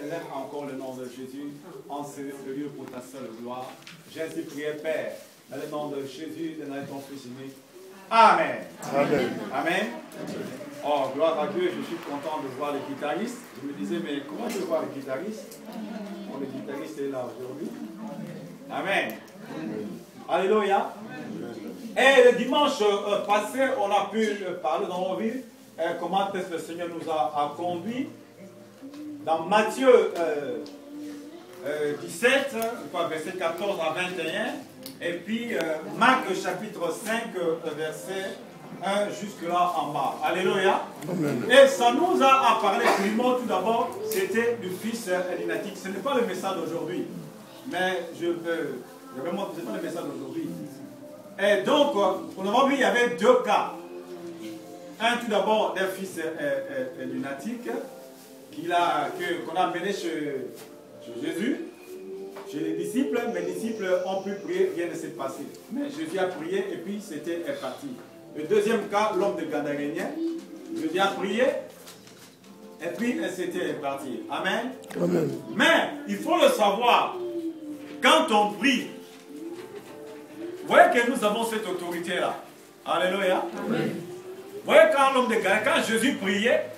élève encore le nom de Jésus en ce lieu pour ta seule gloire. J'ai ainsi prié, Père, dans le nom de Jésus, de ton Fils unique. Amen. Amen. Amen. Oh, gloire à Dieu, je suis content de voir les guitaristes. Je me disais, mais comment je vois les guitaristes? Bon, le guitariste est là aujourd'hui. Amen. Alléluia. Et le dimanche passé, on a pu parler dans nos vies comment est-ce que le Seigneur nous a conduits. Dans Matthieu 17, verset 14 à 21, et puis Marc chapitre 5, verset 1 jusque là en bas. Alléluia. Amen. Et ça nous a parlé, tout d'abord, c'était du fils élynatique. Ce n'est pas le message d'aujourd'hui, mais je vraiment, ce n'est pas le message d'aujourd'hui. Et donc, on a vu qu'il y avait deux cas. Un tout d'abord d'un fils lunatique qu'on a amené chez Jésus, chez les disciples. Mes disciples ont pu prier, rien ne s'est passé. Mais Jésus a prié et puis c'était parti. Le deuxième cas, l'homme de Gadarénien, Jésus a prié et puis c'était parti. Amen. Amen. Mais il faut le savoir, quand on prie, vous voyez que nous avons cette autorité-là. Alléluia. Amen. Vous voyez quand l'homme de Gadarénien, quand Jésus priait,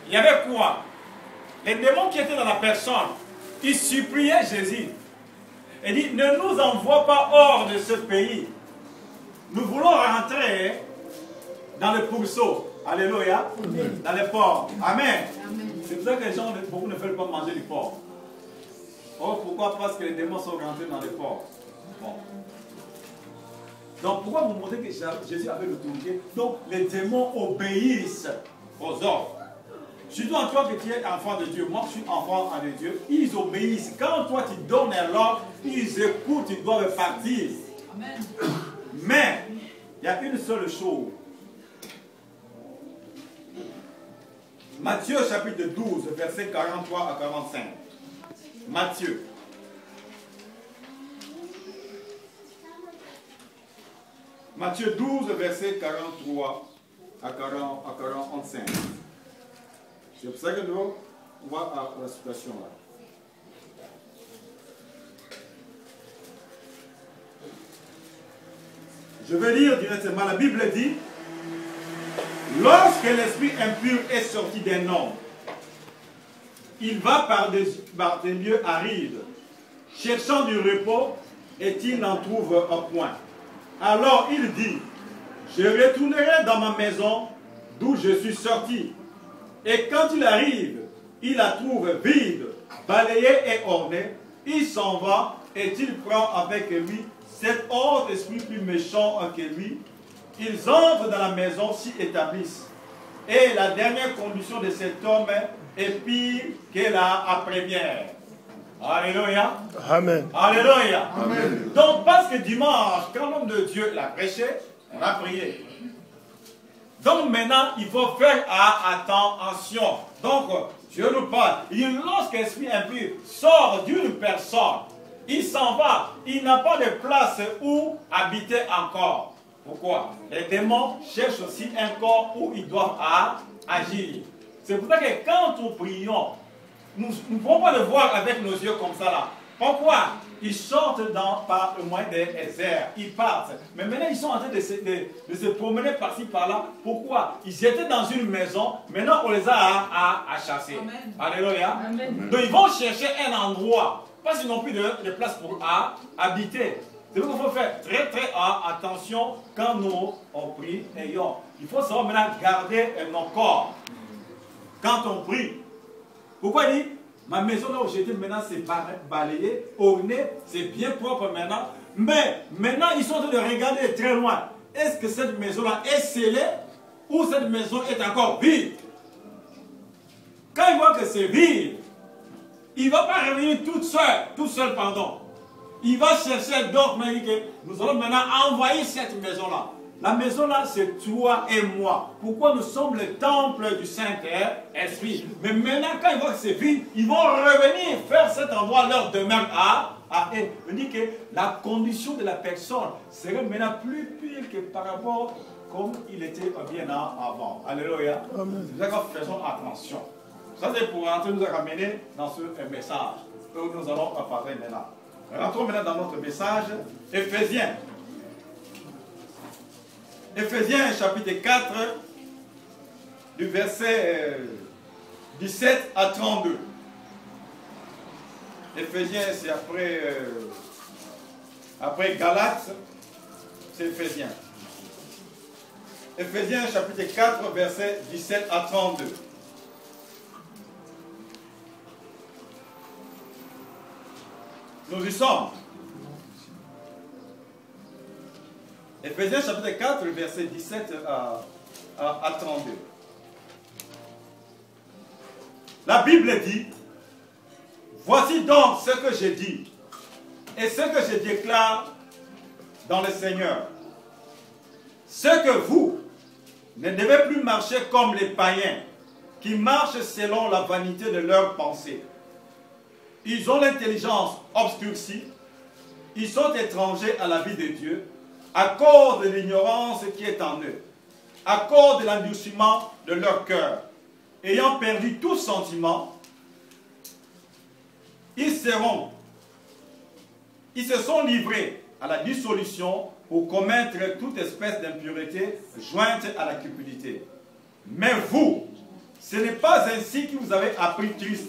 il y avait quoi? Les démons qui étaient dans la personne, ils suppliaient Jésus. Il dit, ne nous envoie pas hors de ce pays. Nous voulons rentrer dans le pourceau. Alléluia. Amen. Dans les porcs. Amen. C'est pour ça que les gens, beaucoup ne veulent pas manger du porc. Oh, pourquoi? Parce que les démons sont rentrés dans les porcs. Bon. Donc, pourquoi vous montrez que Jésus avait l'autorité? Donc, les démons obéissent aux ordres. Surtout en toi que tu es enfant de Dieu. Moi, je suis enfant de Dieu. Ils obéissent. Quand toi, tu donnes l'ordre, ils écoutent, ils doivent partir. Amen. Mais, il y a une seule chose. Matthieu, chapitre 12, versets 43 à 45. Matthieu. Matthieu 12, verset 43 à 45. C'est pour ça que nous, on voit la situation là. Je vais lire directement. La Bible dit, lorsque l'esprit impur est sorti d'un homme, il va par des lieux arides, cherchant du repos, et il n'en trouve un point. Alors il dit, je retournerai dans ma maison d'où je suis sorti. Et quand il arrive, il la trouve vide, balayée et ornée. Il s'en va et il prend avec lui cet autre esprit plus méchant que lui. Ils entrent dans la maison, s'y établissent. Et la dernière condition de cet homme est pire que la première. Alléluia. Amen. Alléluia. Amen. Donc, parce que dimanche, quand l'homme de Dieu l'a prêché, on a prié. Donc maintenant, il faut faire attention. Donc, Dieu nous parle. Il dit, lorsque l'esprit impur sort d'une personne, il s'en va. Il n'a pas de place où habiter encore. Pourquoi? Les démons cherchent aussi un corps où ils doivent agir. C'est pour ça que quand nous prions, nous ne pouvons pas le voir avec nos yeux comme ça là. Pourquoi? Ils sortent par le moyen des airs, ils partent. Mais maintenant, ils sont en train de se promener par-ci, par-là. Pourquoi? Ils étaient dans une maison, maintenant on les a à chasser. Amen. Alléluia. Amen. Donc ils vont chercher un endroit, parce qu'ils n'ont plus de place pour habiter. C'est pour ça qu'il faut faire très attention quand nous on prie. Il faut savoir maintenant garder nos corps quand on prie. Pourquoi il dit? Ma maison là où j'étais maintenant c'est balayé, orné, c'est bien propre maintenant. Mais maintenant ils sont en train de regarder très loin. Est-ce que cette maison là est scellée ou cette maison est encore vide? Quand ils voient que c'est vide, il ne va pas revenir tout seul, pardon. Il va chercher d'autres, mais il dit que nous allons maintenant envahir cette maison là. La maison là, c'est toi et moi. Pourquoi nous sommes le temple du Saint-Esprit? Mais maintenant, quand ils voient que c'est vide, ils vont revenir faire cet endroit leur demeure à eux. On dit que la condition de la personne serait maintenant plus pire que par rapport comme il était bien avant. Alléluia. C'est pour ça que faisons attention. Ça, c'est pour rentrer, nous ramener dans ce message que nous allons parler maintenant. Rentrons maintenant dans notre message, Éphésiens. Éphésiens, chapitre 4, du verset 17 à 32. Éphésiens, c'est après Galates, c'est Éphésiens. Éphésiens, chapitre 4, verset 17 à 32. Nous y sommes. Éphésiens chapitre 4, verset 17 à 32. La Bible dit, voici donc ce que j'ai dit et ce que je déclare dans le Seigneur. Ce que vous ne devez plus marcher comme les païens qui marchent selon la vanité de leurs pensées. Ils ont l'intelligence obscurcie, ils sont étrangers à la vie de Dieu, à cause de l'ignorance qui est en eux, à cause de l'endurcissement de leur cœur. Ayant perdu tout sentiment, ils se sont livrés à la dissolution pour commettre toute espèce d'impureté jointe à la cupidité. Mais vous, ce n'est pas ainsi que vous avez appris Christ,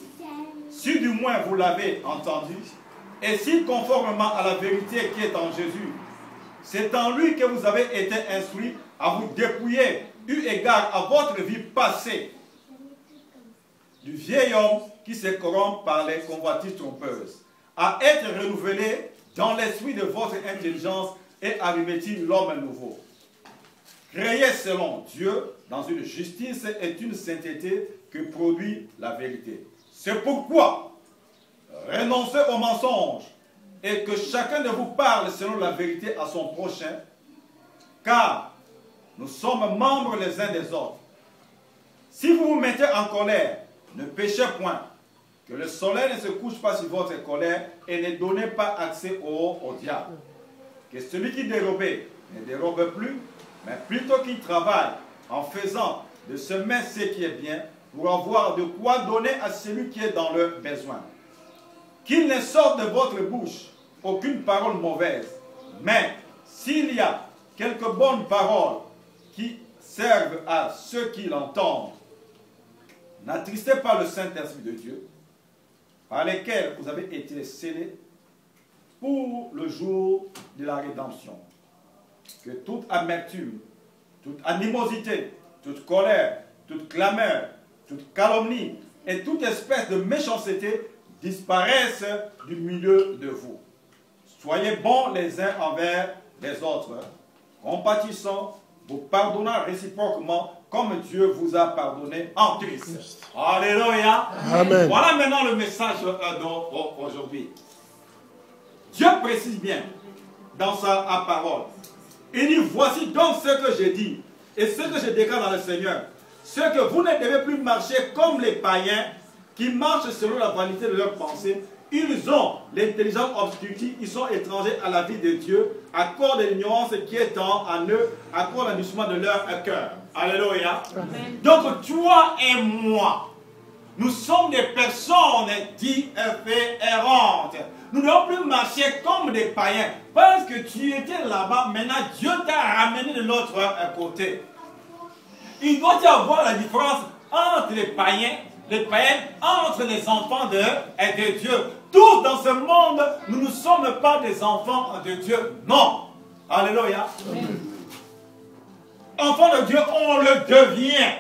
si du moins vous l'avez entendu, et si conformément à la vérité qui est en Jésus, c'est en lui que vous avez été instruits à vous dépouiller, eu égard à votre vie passée, du vieil homme qui se corrompt par les convoitises trompeuses, à être renouvelé dans l'esprit de votre intelligence et à revêtir l'homme nouveau, créé selon Dieu dans une justice et une sainteté que produit la vérité. C'est pourquoi renoncez aux mensonges et que chacun de vous parle selon la vérité à son prochain, car nous sommes membres les uns des autres. Si vous vous mettez en colère, ne péchez point, que le soleil ne se couche pas sur votre colère et ne donnez pas accès au diable. Que celui qui dérobe ne dérobe plus, mais plutôt qu'il travaille en faisant de semer ce qui est bien, pour avoir de quoi donner à celui qui est dans le besoin. Qu'il ne sorte de votre bouche aucune parole mauvaise, mais s'il y a quelques bonnes paroles qui servent à ceux qui l'entendent, n'attristez pas le Saint-Esprit de Dieu, par lesquels vous avez été scellés pour le jour de la rédemption. Que toute amertume, toute animosité, toute colère, toute clameur, toute calomnie et toute espèce de méchanceté disparaissent du milieu de vous. Soyez bons les uns envers les autres, compatissants, vous pardonnant réciproquement comme Dieu vous a pardonné en Christ. Alléluia. Amen. Voilà maintenant le message d'aujourd'hui. Dieu précise bien dans sa parole. Il dit, voici donc ce que j'ai dit et ce que je déclare dans le Seigneur. Ce que vous ne devez plus marcher comme les païens qui marchent selon la vanité de leurs pensées. Ils ont l'intelligence obscurcie, ils sont étrangers à la vie de Dieu, à cause de l'ignorance qui est en eux, à cause de l'endurcissement de leur cœur. Alléluia. Amen. Donc toi et moi, nous sommes des personnes dites errantes. Nous ne devons plus marcher comme des païens. Parce que tu étais là-bas, maintenant Dieu t'a ramené de l'autre côté. Il doit y avoir la différence entre les païens, entre les enfants de Dieu. Tous dans ce monde, nous ne sommes pas des enfants de Dieu. Non. Alléluia. Amen. Enfants de Dieu, on le devient.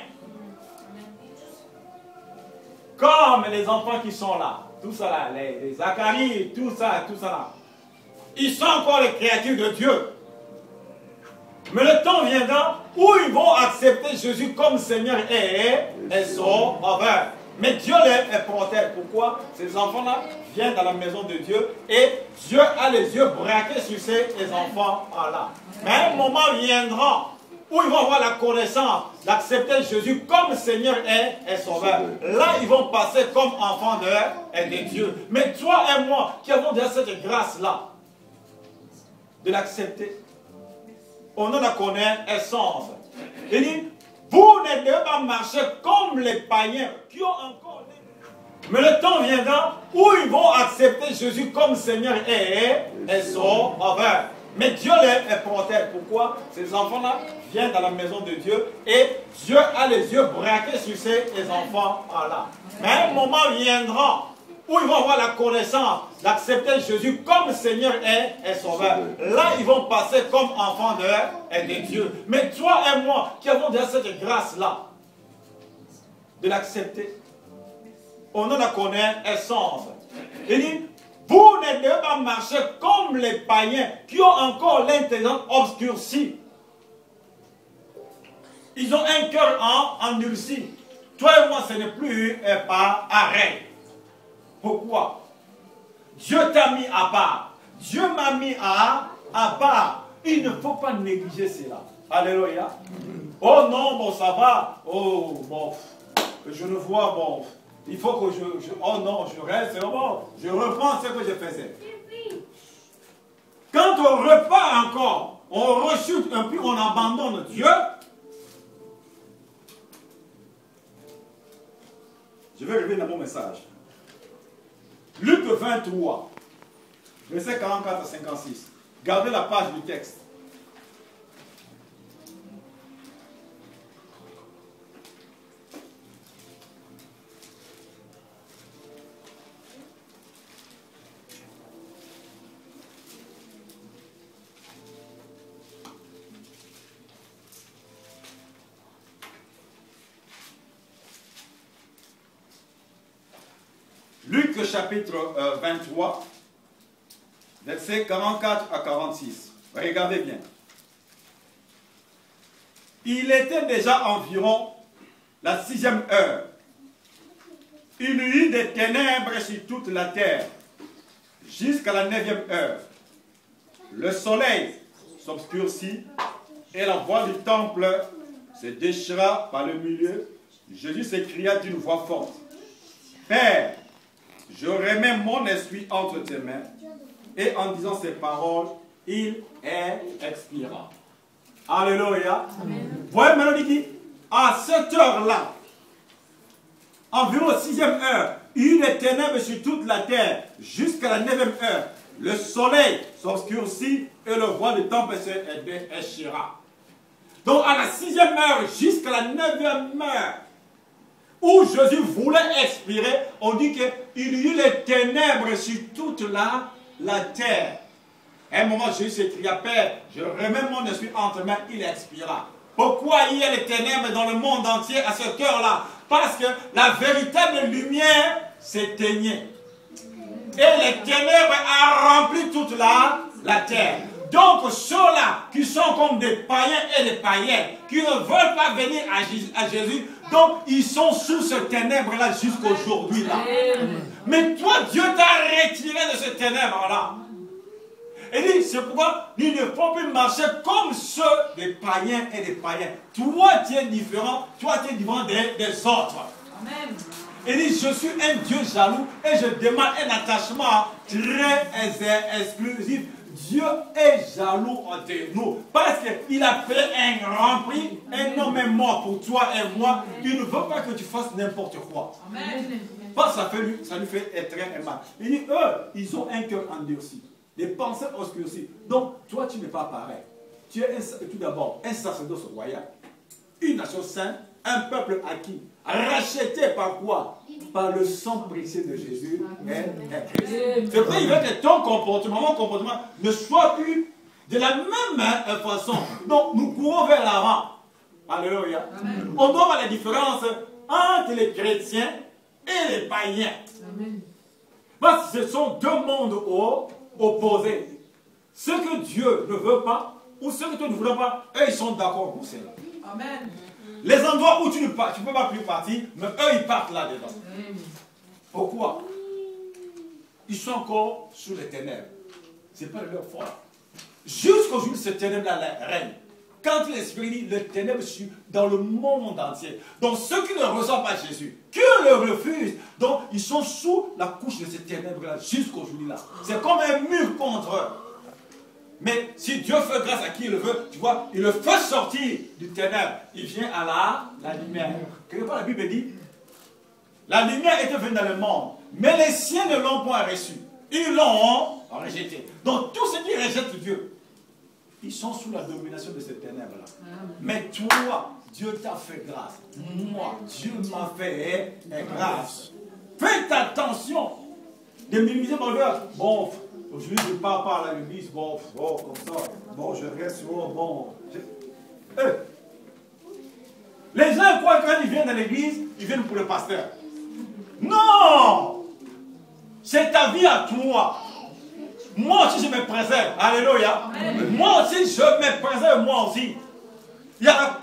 Comme les enfants qui sont là. Tout ça là, les Zacharie, tout ça là. Ils sont encore les créatures de Dieu. Mais le temps viendra où ils vont accepter Jésus comme Seigneur et Sauveur. Mais Dieu les protège. Pourquoi? Ces enfants-là viennent dans la maison de Dieu et Dieu a les yeux braqués sur ces enfants-là. Mais un moment viendra où ils vont avoir la connaissance d'accepter Jésus comme Seigneur et Sauveur. Là, ils vont passer comme enfants de Dieu. Mais toi et moi, qui avons déjà cette grâce-là, de l'accepter, on en a connaissance. Il dit, vous ne devez pas marcher comme les païens qui ont encore Mais le temps viendra où ils vont accepter Jésus comme Seigneur et Sauveur. Mais Dieu les protège. Pourquoi? Ces enfants-là viennent dans la maison de Dieu et Dieu a les yeux braqués sur ces enfants-là. Mais un moment viendra où ils vont avoir la connaissance d'accepter Jésus comme Seigneur et Sauveur. Là, ils vont passer comme enfants de Dieu. Mais toi et moi, qui avons déjà cette grâce-là, de l'accepter, on en a connaissance. Il dit, vous ne devez pas marcher comme les païens qui ont encore l'intelligence obscurcie. Ils ont un cœur endurci. Toi et moi, ce n'est plus pareil. Pourquoi? Dieu t'a mis à part. Dieu m'a mis à part. Il ne faut pas négliger cela. Alléluia. Oh non, bon, ça va. Oh, bon, je ne vois, bon, il faut que oh non, je reste, bon, je reprends ce que je faisais. Quand on repart encore, on rechute un peu, on abandonne Dieu. Je vais revenir dans mon message. Luc 23, verset 44 à 56. Gardez la page du texte. Luc chapitre 23, versets 44 à 46. Regardez bien. Il était déjà environ la 6e heure. Il y eut des ténèbres sur toute la terre jusqu'à la 9e heure. Le soleil s'obscurcit et la voie du temple se déchira par le milieu. Jésus s'écria d'une voix forte, « Père, je remets mon esprit entre tes mains. » Et en disant ces paroles, il expira. Alléluia. Voyez maintenant, il dit, à cette heure-là, environ la 6e heure, il y eut des ténèbres sur toute la terre, jusqu'à la 9e heure. Le soleil s'obscurcit et le voile du temple se déchira. Donc à la 6e heure, jusqu'à la 9e heure, où Jésus voulait expirer, on dit qu'il y eut les ténèbres sur toute la terre. À un moment, Jésus s'écria, « Père, je remets mon esprit entre mains, il expira. » Pourquoi il y a les ténèbres dans le monde entier à cette heure-là? Parce que la véritable lumière s'éteignait. Et les ténèbres ont rempli toute la terre. Donc ceux-là qui sont comme des païens et des païennes, qui ne veulent pas venir à Jésus, donc ils sont sous ce ténèbre-là jusqu'aujourd'hui là. Mais toi, Dieu t'a retiré de ce ténèbre-là. Et dit, c'est pourquoi il ne faut plus marcher comme ceux des païens et des païennes. Toi, tu es différent, toi, tu es différent des autres. Amen. Il dit, je suis un Dieu jaloux et je demande un attachement très exclusif. Dieu est jaloux de nous parce qu'il a fait un grand prix, un homme est mort pour toi et moi. Il ne veut pas que tu fasses n'importe quoi. Amen. Parce que ça lui fait être très mal. Il dit, eux, ils ont un cœur endurci, des pensées obscurcies. Donc, toi, tu n'es pas pareil. Tu es tout d'abord un sacerdoce royal, une nation sainte, un peuple acquis, racheté par quoi? Par le sang précieux de Jésus. C'est pourquoi il veut que ton comportement, mon comportement, ne soit plus de la même façon. Donc, nous courons vers l'avant. Alléluia. Amen. On doit voir la différence entre les chrétiens et les païens. Amen. Parce que ce sont deux mondes opposés. Ce que Dieu ne veut pas, ou ce que tu ne voulais pas, eux, ils sont d'accord pour cela. Amen. Les endroits où tu ne peux pas plus partir, mais eux, ils partent là-dedans. Pourquoi? Ils sont encore sous les ténèbres. Ce n'est pas leur foi. Jusqu'au jour où ce ténèbre-là règne. Quand l'Esprit dit, le ténèbre suit dans le monde entier. Donc ceux qui ne reçoivent pas Jésus, qui le refusent, donc ils sont sous la couche de ces ténèbres-là jusqu'au jour-là. C'est comme un mur contre eux. Mais si Dieu fait grâce à qui il le veut, tu vois, il le fait sortir du ténèbre. Il vient à la lumière. Quelque part, la Bible dit, La lumière était venue dans le monde, mais les siens ne l'ont point reçu. Ils l'ont rejeté. Donc tous ceux qui rejettent Dieu, ils sont sous la domination de ces ténèbres-là. Mais toi, Dieu t'a fait grâce. Moi, Dieu m'a fait grâce. Faites attention de minimiser mon cœur. Bon, aujourd'hui je pars par à l'église, bon, comme ça, bon, je reste, bon. Les gens croient que quand ils viennent dans l'église, ils viennent pour le pasteur. Non! C'est ta vie à toi. Moi aussi, je me préserve. Alléluia. Moi aussi, je me préserve, moi aussi. Il y a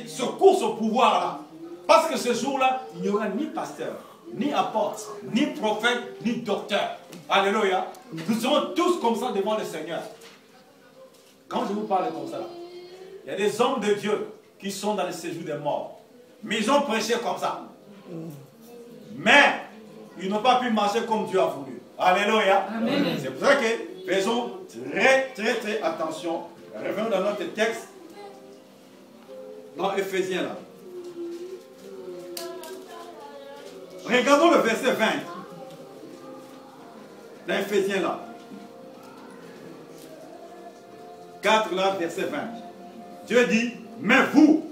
ce course au pouvoir-là. Parce que ce jour-là, il n'y aura ni pasteur, ni apôtre, ni prophète, ni docteur. Alléluia. Nous serons tous comme ça devant le Seigneur. Quand je vous parle comme ça, il y a des hommes de Dieu qui sont dans le séjour des morts. Mais ils ont prêché comme ça. Mais ils n'ont pas pu marcher comme Dieu a voulu. Alléluia. C'est pour ça que faisons très attention. Revenons dans notre texte. Dans Éphésiens là. Regardons le verset 20. Dans Éphésiens là. 4 là, verset 20. Dieu dit, mais vous,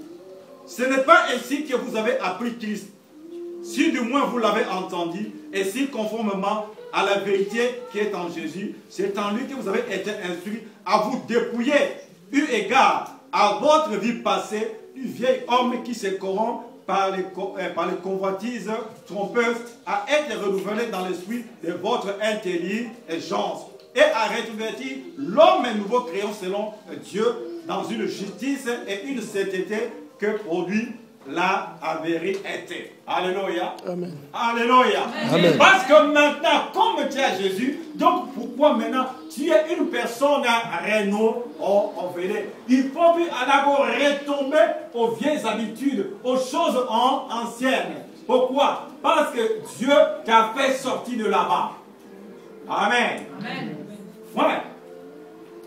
ce n'est pas ainsi que vous avez appris Christ. Si du moins vous l'avez entendu, et si conformément à la vérité qui est en Jésus, c'est en lui que vous avez été instruits à vous dépouiller, eu égard à votre vie passée, du vieil homme qui se corrompt par les convoitises trompeuses, à être renouvelé dans l'esprit de votre intelligence, et à revêtir l'homme nouveau créé selon Dieu dans une justice et une sainteté que produit la vérité. Alléluia. Amen. Alléluia. Amen. Parce que maintenant, comme tu es à Jésus, donc pourquoi maintenant tu es une personne renouvelée? Il faut d'abord retomber aux vieilles habitudes, aux choses anciennes. Pourquoi? Parce que Dieu t'a fait sortir de là-bas. Amen. Amen. Ouais.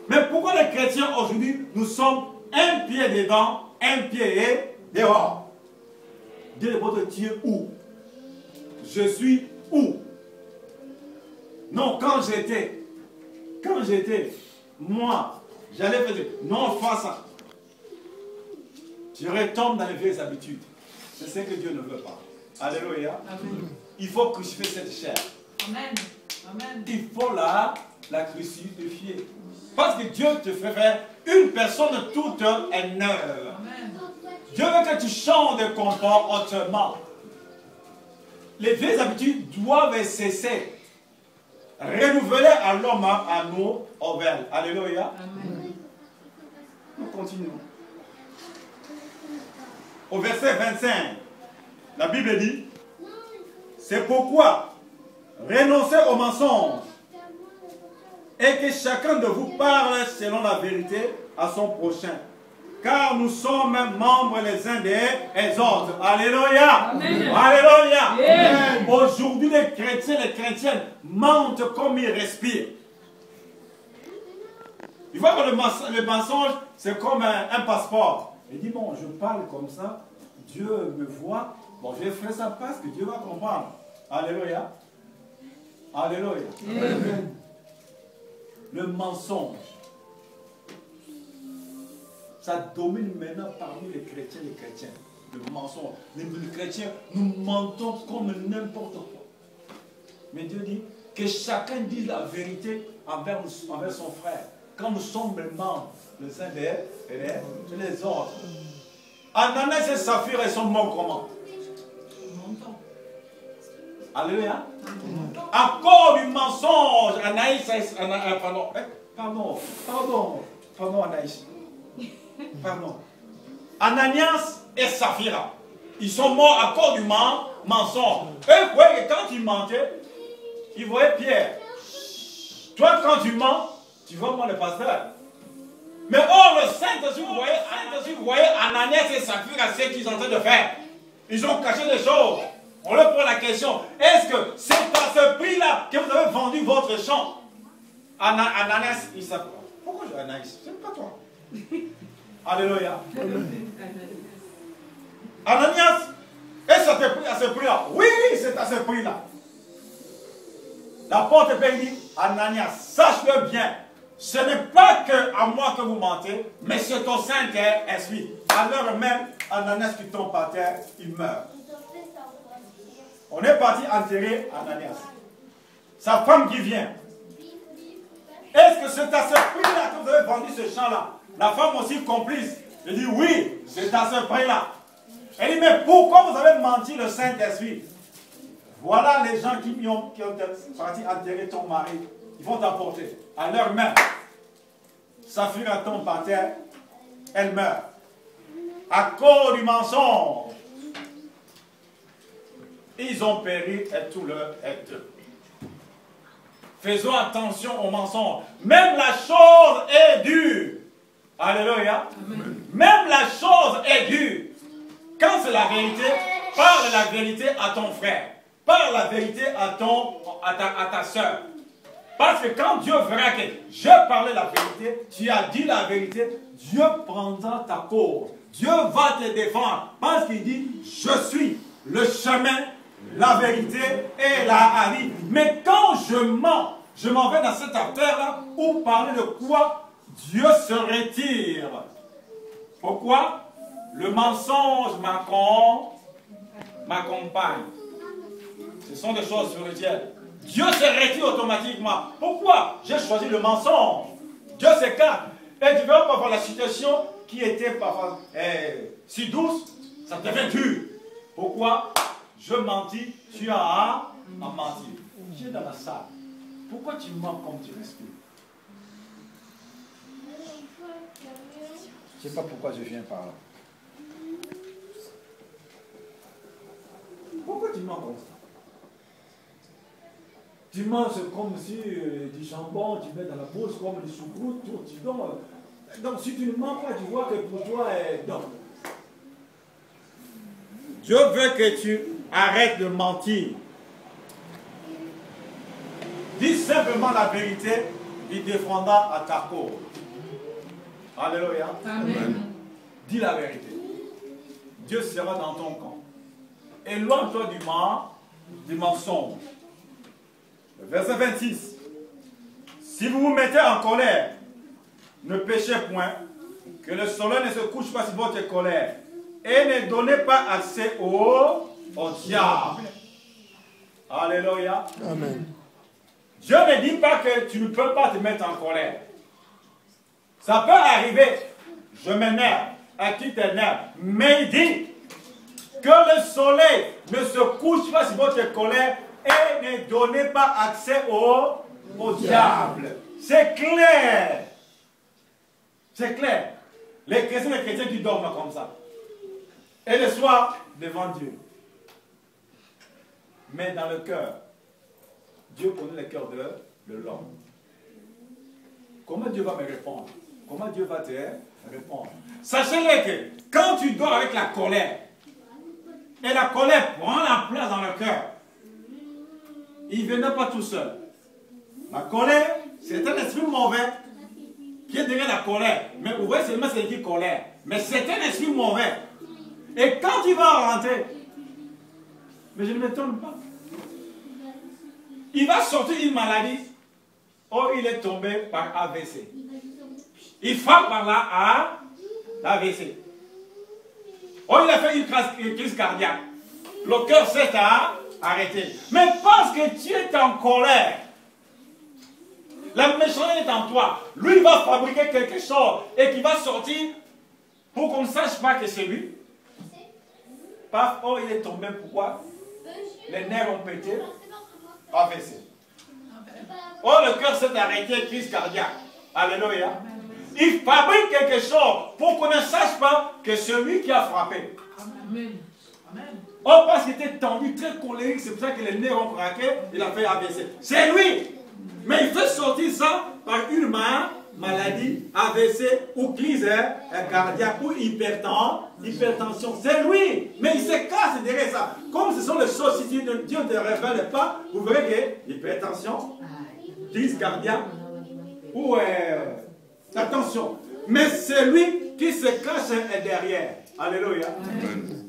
Mais pourquoi les chrétiens aujourd'hui, nous sommes un pied dedans, un pied dehors? Dieu est votre Dieu où? Je suis où? Non, quand j'étais, moi, j'allais faire, non, face à. Je retombe dans les vieilles habitudes. C'est ce que Dieu ne veut pas. Alléluia. Amen. Il faut crucifier cette chair. Amen. Amen. Il faut la crucifier. Parce que Dieu te fait faire une personne toute neuve. Amen. Dieu veut que tu changes de comportement. Les vieilles habitudes doivent cesser. Renouveler à l'homme, à nous, au verbe. Alléluia. Amen. Nous continuons. Au verset 25, la Bible dit, c'est pourquoi renoncez au mensonge et que chacun de vous parle selon la vérité à son prochain. Car nous sommes membres les uns des autres. Alléluia. Amen. Alléluia. Yeah. Aujourd'hui, les chrétiens, les chrétiennes mentent comme ils respirent. Il voit que le mensonge, c'est comme un passeport. Il dit, bon, je parle comme ça, Dieu me voit, bon, je vais faire ça parce que Dieu va comprendre. Alléluia. Alléluia. Yeah. Le mensonge. Ça domine maintenant parmi les chrétiens. Le mensonge. Les chrétiens, nous mentons comme n'importe quoi. Mais Dieu dit que chacun dise la vérité envers son frère. Quand nous sommes membres, les uns les autres. Ananas et Saphir, ils sont morts comment? Alléluia. À cause du mensonge, Anaïs, pardon Anaïs. Pardon. Ananias et Saphira, ils sont morts à cause du mensonge. Eux, vous voyez que quand ils mentaient, ils voyaient Pierre. Toi, quand tu mens, tu vois moi le pasteur. Mais le Saint-Esprit, vous voyez Ananias et Saphira, ce qu'ils sont en train de faire. Ils ont caché des choses. On leur pose la question, est-ce que c'est par ce prix-là que vous avez vendu votre champ? Ananias, il s'appelle. Pourquoi je dis Anaïs? C'est pas toi. Alléluia. Ananias Et ça te prie à ce prix-là? Oui, c'est à ce prix-là. L'apôtre Pierre dit, Ananias, sache-le bien, ce n'est pas à moi que vous mentez, mais c'est au Saint-Esprit. À l'heure même, Ananias qui tombe par terre, il meurt. On est parti enterrer Ananias. Sa femme qui vient. Est-ce que c'est à ce prix-là que vous avez vendu ce champ-là? La femme aussi complice. Elle dit oui, c'est à ce prix-là. Elle dit mais pourquoi vous avez menti le Saint-Esprit? Voilà les gens qui ont parti enterrer ton mari. Ils vont t'apporter. À l'heure même, sa fille tombe par terre, elle meurt. À cause du mensonge. Ils ont péri et tout leur être. Faisons attention aux mensonges. Même la chose est dure. Alléluia. Amen. Même la chose est dure. Quand c'est la vérité, parle la vérité à ton frère. Parle la vérité à ta soeur. Parce que quand Dieu verra que je parlais la vérité, tu as dit la vérité, Dieu prendra ta cause. Dieu va te défendre. Parce qu'il dit, je suis le chemin, la vérité et la vie. Mais quand je mens, je m'en vais dans cette affaire-là où parler de quoi Dieu se retire. Pourquoi? Le mensonge m'accompagne. Ce sont des choses spirituelles. Dieu se retire automatiquement. Pourquoi? J'ai choisi le mensonge. Dieu s'écarte. Et tu vois parfois la situation qui était parfois si douce, ça devient dur. Pourquoi? Je mentis, tu as à mentir. Tu es dans la salle. Pourquoi tu mens comme tu respires? Je ne sais pas pourquoi je viens par là. Pourquoi tu mens comme ça? Tu manges comme si du jambon, tu mets dans la bouche comme des choucroutes, tout, tu donnes. Donc si tu ne mens pas, tu vois que pour toi, donc. Dieu veut que tu arrêtes de mentir. Dis simplement la vérité, il défendra à ta cause. Alléluia. Amen. Dis la vérité. Dieu sera dans ton camp. Éloigne-toi du mensonge. Verset 26. Si vous vous mettez en colère, ne péchez point, que le soleil ne se couche pas sur votre colère, et ne donnez pas accès au diable. Alléluia. Amen. Dieu ne dit pas que tu ne peux pas te mettre en colère. Ça peut arriver. Je m'énerve. À qui t'énerve? Mais il dit que le soleil ne se couche pas sur votre colère et ne donnez pas accès au diable. C'est clair. C'est clair. Les chrétiens qui dorment comme ça. Et le soir, devant Dieu. Mais dans le cœur, Dieu connaît le cœur de l'homme. Comment Dieu va me répondre? Comment Dieu va te répondre? Sachez-le que quand tu dors avec la colère, et la colère prend la place dans le cœur, il ne venait pas tout seul. La colère, c'est un esprit mauvais qui est derrière la colère. Mais vous voyez seulement c'est qui colère. Mais c'est un esprit mauvais. Et quand il va rentrer, mais je ne m'étonne pas. Il va sortir une maladie. Oh, il est tombé par AVC. Il frappe par là à l'AVC. Oh, il a fait une crise cardiaque. Le cœur s'est arrêté. Mais parce que tu es en colère, la méchanceté est en toi. Lui, il va fabriquer quelque chose et qui va sortir pour qu'on ne sache pas que c'est lui. Paf, oh, il est tombé. Pourquoi? Les nerfs ont pété. AVC. Oh, le cœur s'est arrêté, crise cardiaque. Alléluia. Il fabrique quelque chose pour qu'on ne sache pas que c'est lui qui a frappé. Amen. Oh, parce qu'il était tendu, très colérique, c'est pour ça que les nerfs ont craqué, il a fait AVC. C'est lui. Mais il fait sortir ça par une maladie, AVC ou crise cardiaque ou hypertension. C'est lui. Mais il se casse derrière ça. Comme ce sont les choses, si Dieu ne te révèle pas, vous verrez que hypertension, crise cardiaque ou attention. Mais c'est lui qui se cache derrière. Alléluia. Amen.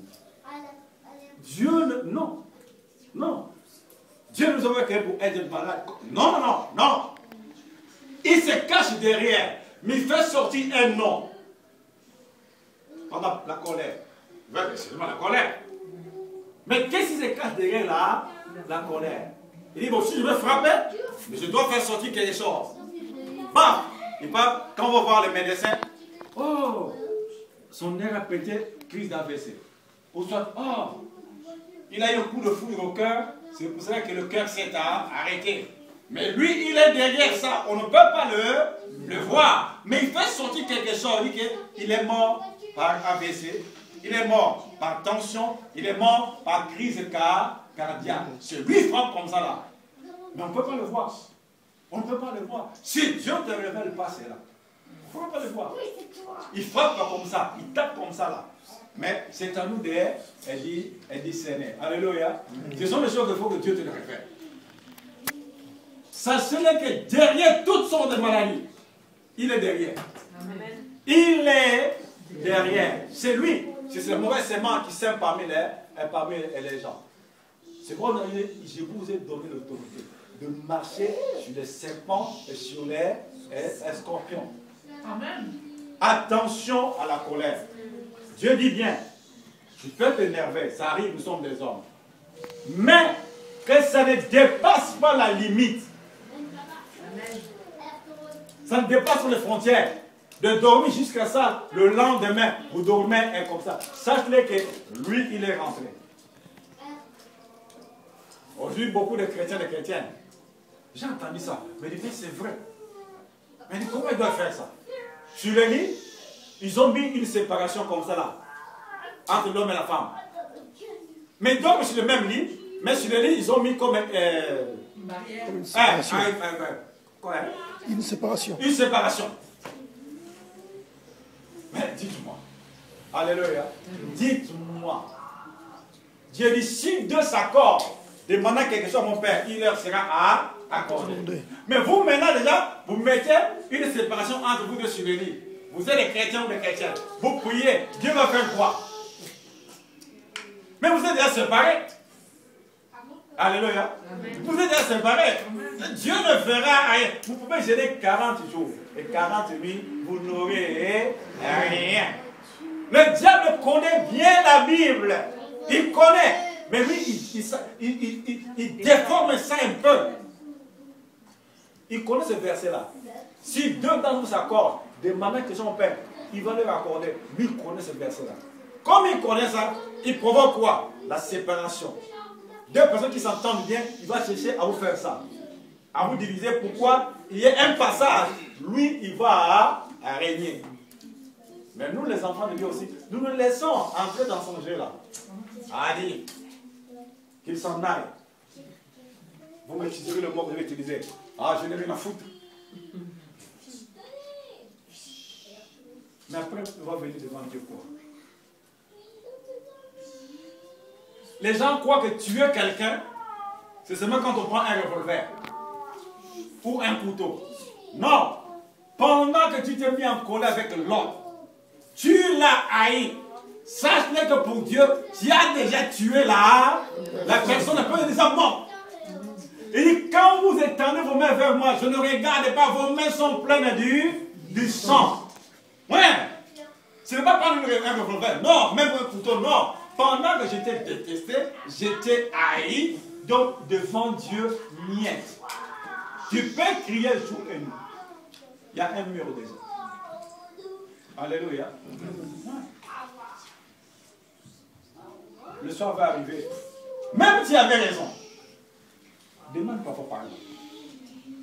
Dieu, non. Non. Dieu nous a créés pour être malades. Non, non, non, non. Il se cache derrière, mais il fait sortir un nom. Pendant la colère. C'est seulement la colère. Mais qu'est-ce qui se cache derrière là? La colère. Il dit, bon, si je veux frapper, mais je dois faire sortir quelque chose. Bam! Il part, quand on va voir le médecin, oh, son nerf a pété, crise d'AVC. Ou soit, oh, il a eu un coup de foudre au cœur, c'est pour ça que le cœur s'est arrêté. Mais lui, il est derrière ça, on ne peut pas le voir. Mais il fait sortir quelque chose, il dit qu'il est mort par AVC, il est mort par tension, il est mort par crise cardiaque. C'est lui qui frappe comme ça là. Mais on ne peut pas le voir. On ne peut pas le voir. Si Dieu ne te révèle pas, c'est là. On ne peut pas le voir. Il frappe pas comme ça, il tape comme ça là. Mais c'est à nous d'être discerner. Alléluia. Ce sont les choses qu'il faut que Dieu te le révèle. Sachez-le que derrière toutes sortes de maladies, il est derrière. Amen. Il est derrière. C'est lui. C'est ce mauvais sément qui sème parmi les gens. C'est pourquoi je vous ai donné l'autorité de marcher sur les serpents et sur les scorpions. Amen. Attention à la colère. Dieu dit bien, tu peux t'énerver, ça arrive, nous sommes des hommes. Mais que ça ne dépasse pas la limite. Ça ne dépasse pas les frontières. De dormir jusqu'à ça, le lendemain, vous dormez et comme ça. Sachez que lui, il est rentré. Aujourd'hui, beaucoup de chrétiens et de chrétiennes, j'ai entendu ça. Mais c'est vrai. Mais comment ils doivent faire ça? Sur le lit, ils ont mis une séparation comme ça là, entre l'homme et la femme. Mais ils dorment sur le même lit, mais sur le lit, ils ont mis comme une barrière. Une séparation. Une séparation. Mais dites-moi. Alléluia. Dites-moi. Dieu dit, si deux s'accordent, demandant quelque chose à mon Père, il leur sera accordé. Mais vous, maintenant, déjà, vous mettez une séparation entre vous deux sur le lit. Vous êtes des chrétiens ou des chrétiennes. Vous priez, Dieu va faire quoi? Mais vous êtes déjà séparés. Alléluia. Vous êtes déjà séparés. Dieu ne fera rien. Vous pouvez gêner 40 jours et 40 nuits, vous n'aurez rien. Le diable connaît bien la Bible. Il connaît. Mais lui, il déforme ça un peu. Il connaît ce verset-là. Si deux d'entre vous s'accordent, demandez que son Père, il va leur accorder. Lui, il connaît ce verset-là. Comme il connaît ça, il provoque quoi? La séparation. Deux personnes qui s'entendent bien, il va chercher à vous faire ça. À vous diviser. Pourquoi? Il y a un passage. Lui, il va régner. Mais nous, les enfants de Dieu aussi, nous nous laissons entrer dans son jeu-là. Allez, qu'il s'en aille. Vous m'utiliserez le mot que je vais utiliser. Ah, je n'ai rien à foutre. Mais après, on va venir devant Dieu quoi? Les gens croient que tuer quelqu'un, c'est seulement quand on prend un revolver ou un couteau. Non. Pendant que tu t'es mis en colère avec l'autre, tu l'as haï. Sache-le que pour Dieu, tu as déjà tué la personne, la personne est déjà morte. Il dit, quand vous étendez vos mains vers moi, je ne regarde pas, vos mains sont pleines du sang. Ouais. Ce n'est pas prendre un revolver, non, même un couteau, non. Pendant que j'étais détesté, j'étais haï, donc devant Dieu, miette. Tu peux crier jour et nuit. Il y a un mur déjà. Alléluia. Le soir va arriver. Même si tu avais raison, demande pas pour parler.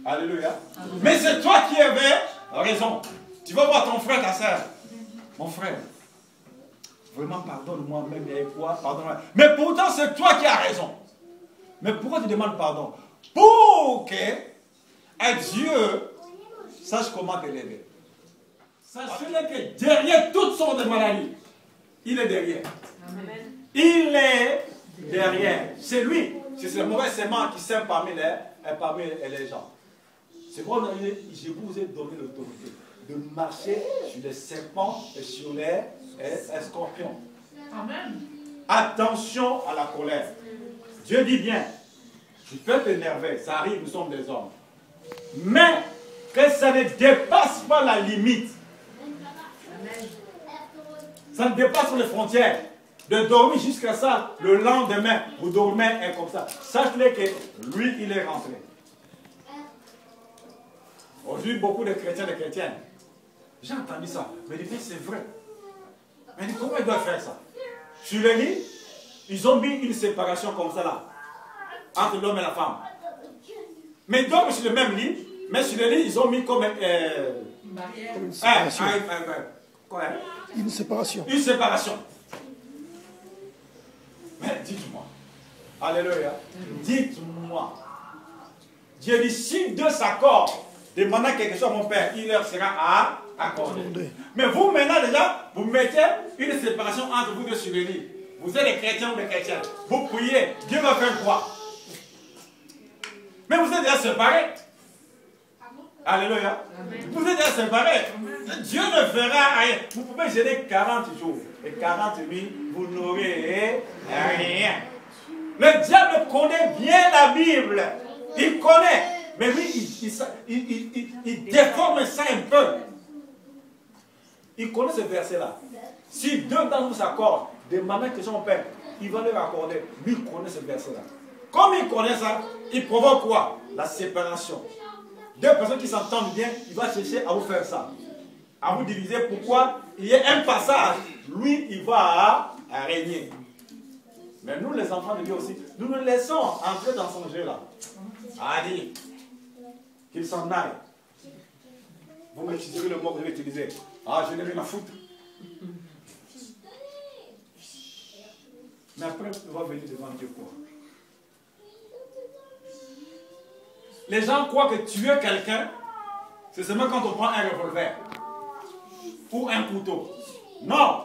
Alléluia. Mais c'est toi qui avais raison. Tu vas voir ton frère, ta soeur. Mon frère, vraiment pardonne-moi, même quoi, pardonne-moi. Mais pourtant, c'est toi qui as raison. Mais pourquoi tu demandes pardon? Pour que Dieu sache comment t'élever. Sachez-le que derrière toutes sortes de maladies, il est derrière. Amen. Il est derrière. C'est lui. C'est ce mauvais sément qui sème parmi les gens. C'est pourquoi je vous ai donné l'autorité de marcher sur les serpents et sur les scorpions. Amen. Attention à la colère. Dieu dit bien, tu peux t'énerver, ça arrive, nous sommes des hommes. Mais que ça ne dépasse pas la limite. Ça ne dépasse pas les frontières. De dormir jusqu'à ça, le lendemain, vous dormez et comme ça. Sachez que lui, il est rentré. Aujourd'hui, beaucoup de chrétiens et de chrétiennes, j'ai entendu ça. Mais c'est vrai. Mais comment ils doivent faire ça? Sur le lit, ils ont mis une séparation comme ça là, entre l'homme et la femme. Mais ils dorment sur le même lit, mais sur le lit, ils ont mis comme une séparation. Une séparation. Une séparation. Mais dites-moi. Alléluia. Dites-moi. Dieu dit, si deux s'accordent, demandant quelque chose à mon Père, il leur sera accordé. Mais vous, maintenant, déjà, vous mettez une séparation entre vous deux sur le lit. Vous êtes des chrétiens ou des chrétiennes. Vous priez, Dieu va faire quoi? Mais vous êtes déjà séparés. Alléluia. Vous êtes déjà séparés. Dieu ne fera rien. Vous pouvez jeûner 40 jours et 40 nuits, vous n'aurez rien. Le diable connaît bien la Bible. Il connaît. Mais lui, il déforme ça un peu. Il connaît ce verset-là. Si deux d'entre vous s'accordent, demandez que son Père, il va leur accorder. Lui, il connaît ce verset-là. Comme il connaît ça, il provoque quoi? La séparation. Deux personnes qui s'entendent bien, il va chercher à vous faire ça. À vous diviser. Pourquoi? Il y a un passage. Lui, il va régner. Mais nous, les enfants de Dieu aussi, nous nous laissons entrer dans son jeu-là. Allez, qu'il s'en aille. Vous m'utiliserez le mot que je vais utiliser. Ah, je n'ai rien à foutre. Mais après, on va venir devant Dieu quoi? Les gens croient que tuer quelqu'un, c'est seulement quand on prend un revolver ou un couteau. Non.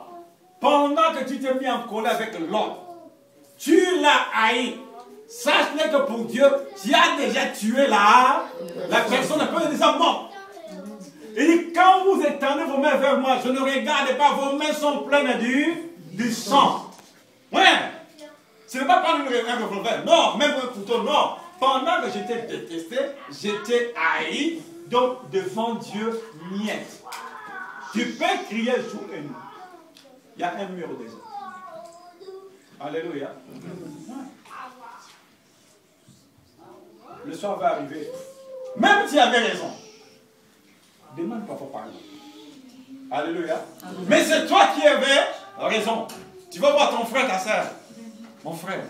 Pendant que tu t'es mis en colère avec l'autre, tu l'as haï. Sache que pour Dieu, tu as déjà tué la personne, la personne est déjà morte. Il dit, quand vous étendez vos mains vers moi, je ne regarde pas, vos mains sont pleines du sang. Ouais. Ce n'est pas prendre un revolver, non, même un couteau, non. Pendant que j'étais détesté, j'étais haï, donc devant Dieu, miette. Tu peux crier jour et nuit. Il y a un mur déjà. Alléluia. Le soir va arriver. Même si tu avais raison, demande pas pour parler. Alléluia. Mais c'est toi qui avais raison. Tu vas voir ton frère, ta soeur. Mon frère,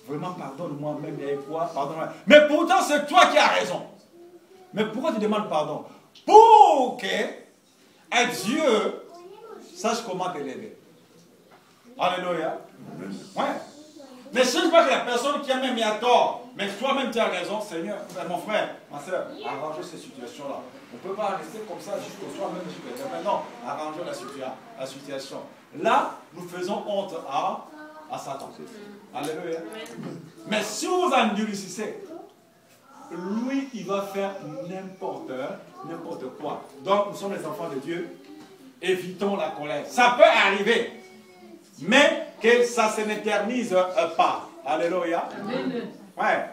vraiment pardonne-moi, même avec quoi, pardonne-moi. Mais pourtant, c'est toi qui as raison. Mais pourquoi tu demandes pardon? Pour que Dieu sache comment t'élever. Alléluia. Ouais. Mais ce n'est pas que la personne qui a même mis à tort, mais toi-même tu as raison, Seigneur, mon frère, ma soeur, arrangez ces situations-là. On ne peut pas rester comme ça jusqu'au soir, même jusqu'au demain. Non, arrangeons la situation. Là, nous faisons honte à Satan. Alléluia. Mais si vous endurcissez, lui, il va faire n'importe quoi. Donc, nous sommes les enfants de Dieu. Évitons la colère. Ça peut arriver, mais que ça se n'éternise pas. Alléluia. Amen. Ouais.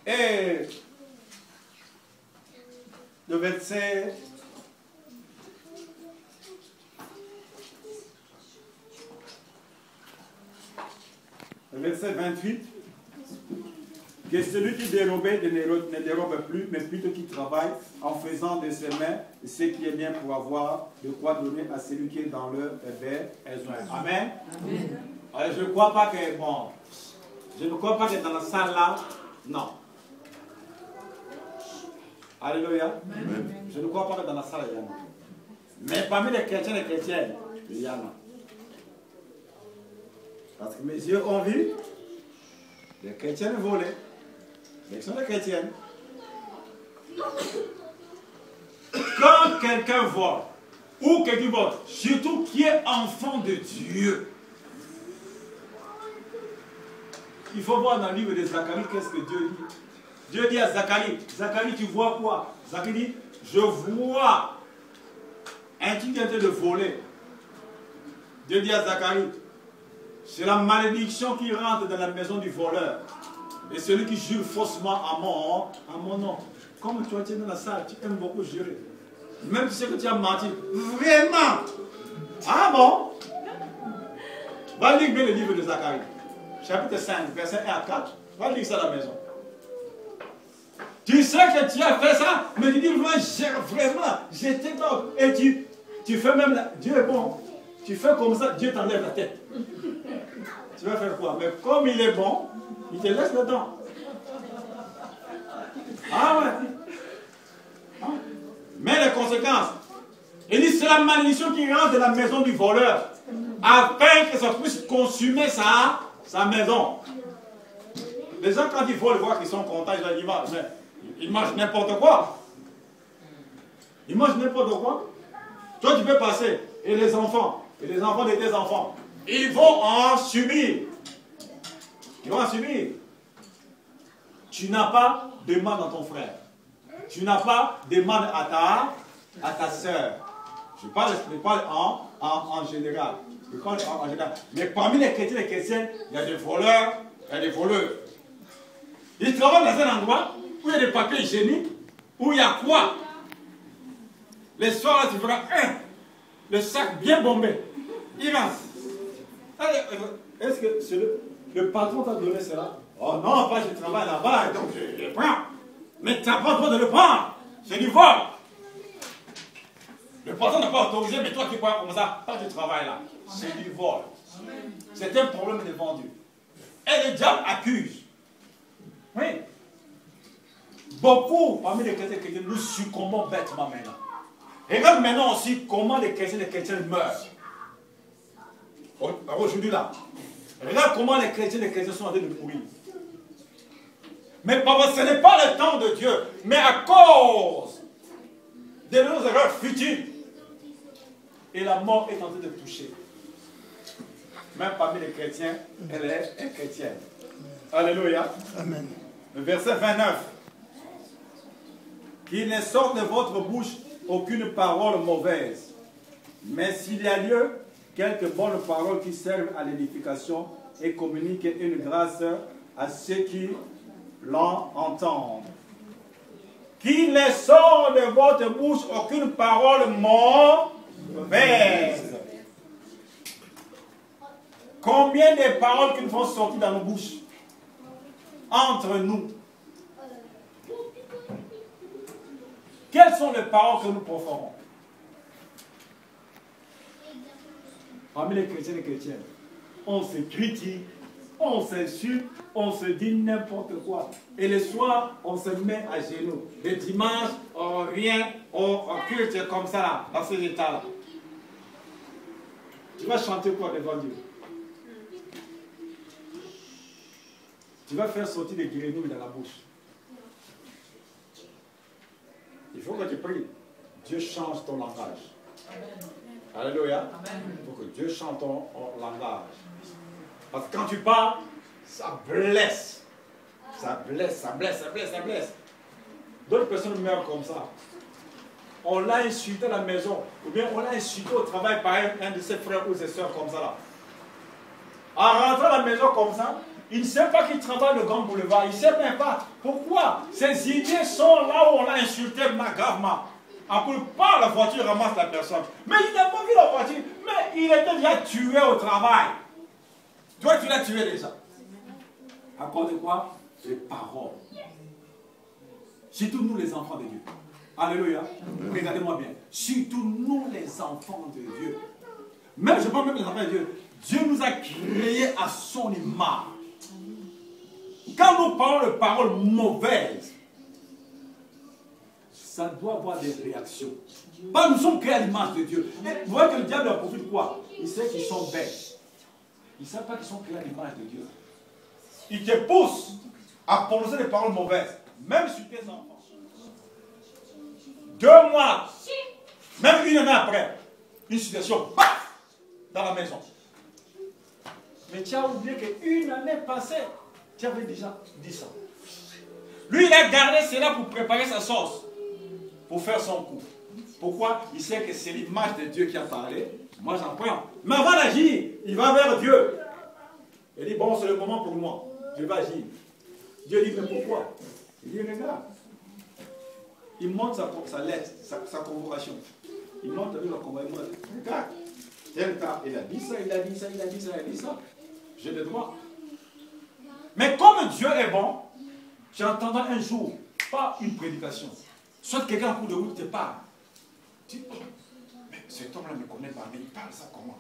Et le verset 28, que celui qui dérobait ne dérobe plus, mais plutôt qui travaille en faisant de ses mains ce qui est bien pour avoir de quoi donner à celui qui est dans leur besoin. Amen. Amen. Alors, je ne crois pas que, bon, je ne crois pas que dans la salle là, non. Alléluia. Amen. Je ne crois pas que dans la salle il y en a. Mais parmi les chrétiens et les chrétiennes, il y en a. Parce que mes yeux ont vu les chrétiennes voler. Les sont des chrétiennes. Quand quelqu'un vole, ou quelqu'un vole, surtout qui est enfant de Dieu, il faut voir dans le livre de Zacharie qu'est-ce que Dieu dit. Dieu dit à Zacharie, Zacharie, tu vois quoi? Zacharie dit, je vois un qui vient de voler. Dieu dit à Zacharie, c'est la malédiction qui rentre dans la maison du voleur. Et celui qui jure faussement à mon nom. Comme toi, tu es dans la salle, tu aimes beaucoup jurer. Même si tu sais que tu as menti. Vraiment. Ah bon? Va lire bien le livre de Zacharie. Chapitre 5, verset 1 à 4. Va lire ça à la maison. Tu sais que tu as fait ça, mais tu dis, moi, vraiment, j'étais là. Et tu fais même, Dieu est bon. Tu fais comme ça, Dieu t'enlève la tête. Tu vas faire quoi? Mais comme il est bon, il te laisse dedans. Ah ouais. Ah. Mais les conséquences. Il dit, c'est la malédiction qui rentre de la maison du voleur, afin que ça puisse consumer sa maison. Les gens, quand ils volent, ils voient qu'ils sont contents, ils disent, mais ils mangent n'importe quoi. Ils mangent n'importe quoi. Toi, tu peux passer, et les enfants de tes enfants, ils vont en subir. Ils vont en subir. Tu n'as pas de mal dans ton frère. Tu n'as pas de mal à ta soeur. Je parle en général. Je parle en général. Mais parmi les chrétiens, il y a des voleurs, il y a des voleurs. Ils travaillent dans un endroit où il y a des papiers hygiéniques, où il y a quoi? Les soirs, là, tu feras le sac bien bombé. Il rentre. Est-ce que le patron t'a donné cela? Oh non, pas je travaille là-bas, donc je le prends. Mais tu n'as pas le droit de le prendre. C'est du vol. Le patron n'a pas autorisé, mais toi qui prends comme ça, quand tu travailles là, c'est du vol. C'est un problème de vendu. Et le diable accuse. Oui. Beaucoup parmi les chrétiens, nous succombons bêtement maintenant. Regarde maintenant aussi comment les chrétiens meurent. Aujourd'hui là. Regarde comment les chrétiens sont en train de mourir. Mais papa, ce n'est pas le temps de Dieu, mais à cause de nos erreurs futiles. Et la mort est en train de toucher. Même parmi les chrétiens, elle est chrétienne. Alléluia. Amen. Le verset 29. Qu'il ne sorte de votre bouche aucune parole mauvaise, mais s'il y a lieu, quelques bonnes paroles qui servent à l'édification et communiquent une grâce à ceux qui l'entendent. Qu'il ne sorte de votre bouche aucune parole mauvaise. Combien de paroles qui vont sortir dans nos bouches entre nous? Quelles sont les paroles que nous proférons? Parmi les chrétiens et chrétiennes, on se critique, on s'insulte, on se dit n'importe quoi. Et le soir, on se met à genoux. Le dimanche, on vient au culte comme ça, là, dans ces états-là. Tu vas chanter quoi devant Dieu? Tu vas faire sortir des grenouilles dans la bouche. Il faut que tu pries. Dieu change ton langage. Alléluia. Il faut que Dieu change ton langage. Parce que quand tu parles, ça blesse. Ça blesse, ça blesse, ça blesse, ça blesse. D'autres personnes meurent comme ça. On l'a insulté à la maison, ou bien on l'a insulté au travail par un de ses frères ou ses soeurs comme ça là. En rentrant à la maison comme ça, il ne sait pas qu'il travaille le Grand Boulevard. Il ne sait même pas. Pourquoi? Ces idées sont là où on l'a insulté gravement. En plus, par la voiture, ramasse la personne. Mais il n'a pas vu la voiture. Mais il était déjà tué au travail. Toi, tu l'as tué déjà. À cause de quoi? Les paroles. Surtout nous, les enfants de Dieu. Alléluia. Regardez-moi bien. Surtout nous, les enfants de Dieu. Même, je parle même des enfants de Dieu. Dieu nous a créés à son image. Quand nous parlons de paroles mauvaises, ça doit avoir des réactions. Bah, nous sommes créés à l'image de Dieu. Et vous voyez que le diable en profite quoi? Il sait qu'ils sont bêtes. Il ne sait pas qu'ils sont créés à l'image de Dieu. Il te pousse à prononcer des paroles mauvaises, même sur tes enfants. 2 mois, même 1 année après, une situation, paf, dans la maison. Mais tu as oublié qu'une année passée, tu avais déjà dit ça. Lui, il a gardé cela pour préparer sa sauce, pour faire son coup. Pourquoi? Il sait que c'est l'image de Dieu qui a parlé. Moi, j'en prends. Mais avant d'agir, il va vers Dieu. Il dit, bon, c'est le moment pour moi. Je vais agir. Dieu dit, mais pourquoi? Il dit, regarde. Il montre sa lettre, sa convocation. Il montre avec la convocation. Regarde. Tel cas, il a dit ça, il a dit ça, il a dit ça, il a dit ça. J'ai le droit. Mais comme Dieu est bon, tu entendras un jour, pas une prédication. Soit quelqu'un en cours de route te parle. Tu dis, oh, mais cet homme-là ne me connaît pas, mais il parle ça comment?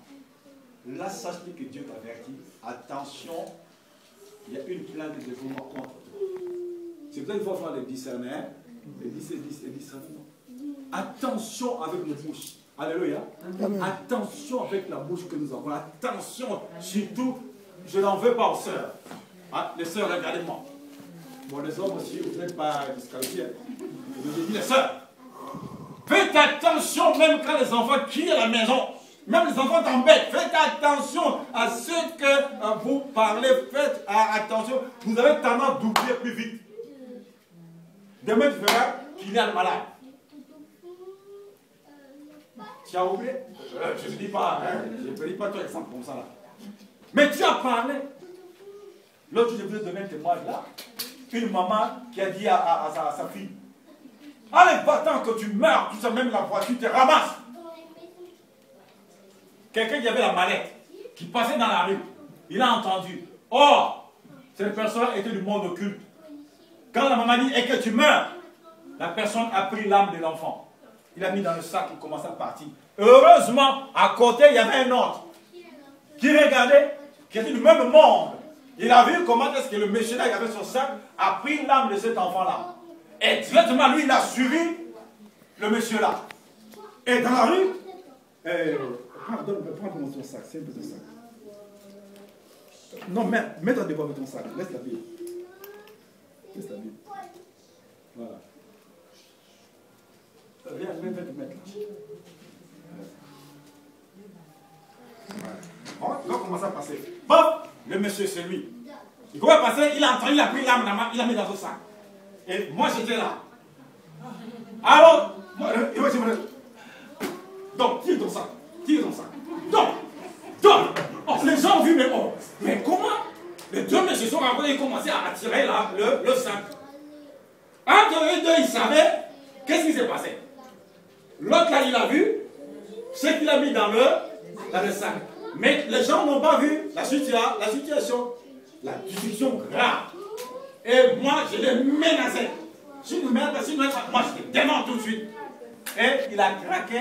Là, sache-le que Dieu t'avertit. Attention, il y a une plainte de dévouement contre toi. C'est pour ça qu'il faut faire le discernement. Le discernement. Attention avec nos bouches. Alléluia. Amen. Attention avec la bouche que nous avons. Attention, surtout, je n'en veux pas aux sœurs. Ah, les sœurs, regardez-moi. Bon, les hommes aussi, vous n'êtes pas disqualifiés. Je vous ai dit, les sœurs, faites attention même quand les enfants crient à la maison. Même les enfants t'embêtent. Faites attention à ce que vous parlez. Faites attention. Vous avez tendance d'oublier plus vite. Demain, tu verras qu'il y a le malade. Tu as oublié? Je ne dis pas, hein, je ne dis pas ton exemple comme ça là. Mais tu as parlé. L'autre, je voulais donner un témoignage là. Une maman qui a dit à sa fille, allez, va-t'en que tu meurs, tout ça, même la voiture te ramasse. Quelqu'un qui avait la mallette, qui passait dans la rue, il a entendu. Or, cette personne était du monde occulte. Quand la maman dit, et que tu meurs, la personne a pris l'âme de l'enfant. Il a mis dans le sac, il commençait à partir. Heureusement, à côté, il y avait un autre qui regardait, qui était du même monde. Il a vu comment est-ce que le monsieur là, il avait son sac, a pris l'âme de cet enfant-là. Et directement, lui, il a suivi le monsieur là. Et dans la rue, prends ton sac, c'est un peu ton sac. Non, mets-toi devant avec ton sac, laisse la Bible. Laisse la Bible. Voilà. Viens te mettre là. Bon, il va commencer à passer. Hop, le monsieur, c'est lui. Il commence à passer, il a entendu, il a pris l'âme, il l'a mis dans son sac. Et moi, j'étais là. Alors, il va dire, donc, tire ton sac. Tire ton sac. Donc, oh, les gens ont vu, mais comment? Les deux messieurs sont rencontrés, ils commençaient à tirer le sac. Entre eux deux, ils savaient qu'est-ce qui s'est passé. L'autre là, il a vu ce qu'il a mis dans le sac. Mais les gens n'ont pas vu la situation, la discussion grave. Et moi, je l'ai menacé. Moi, je le dément tout de suite. Et il a craqué.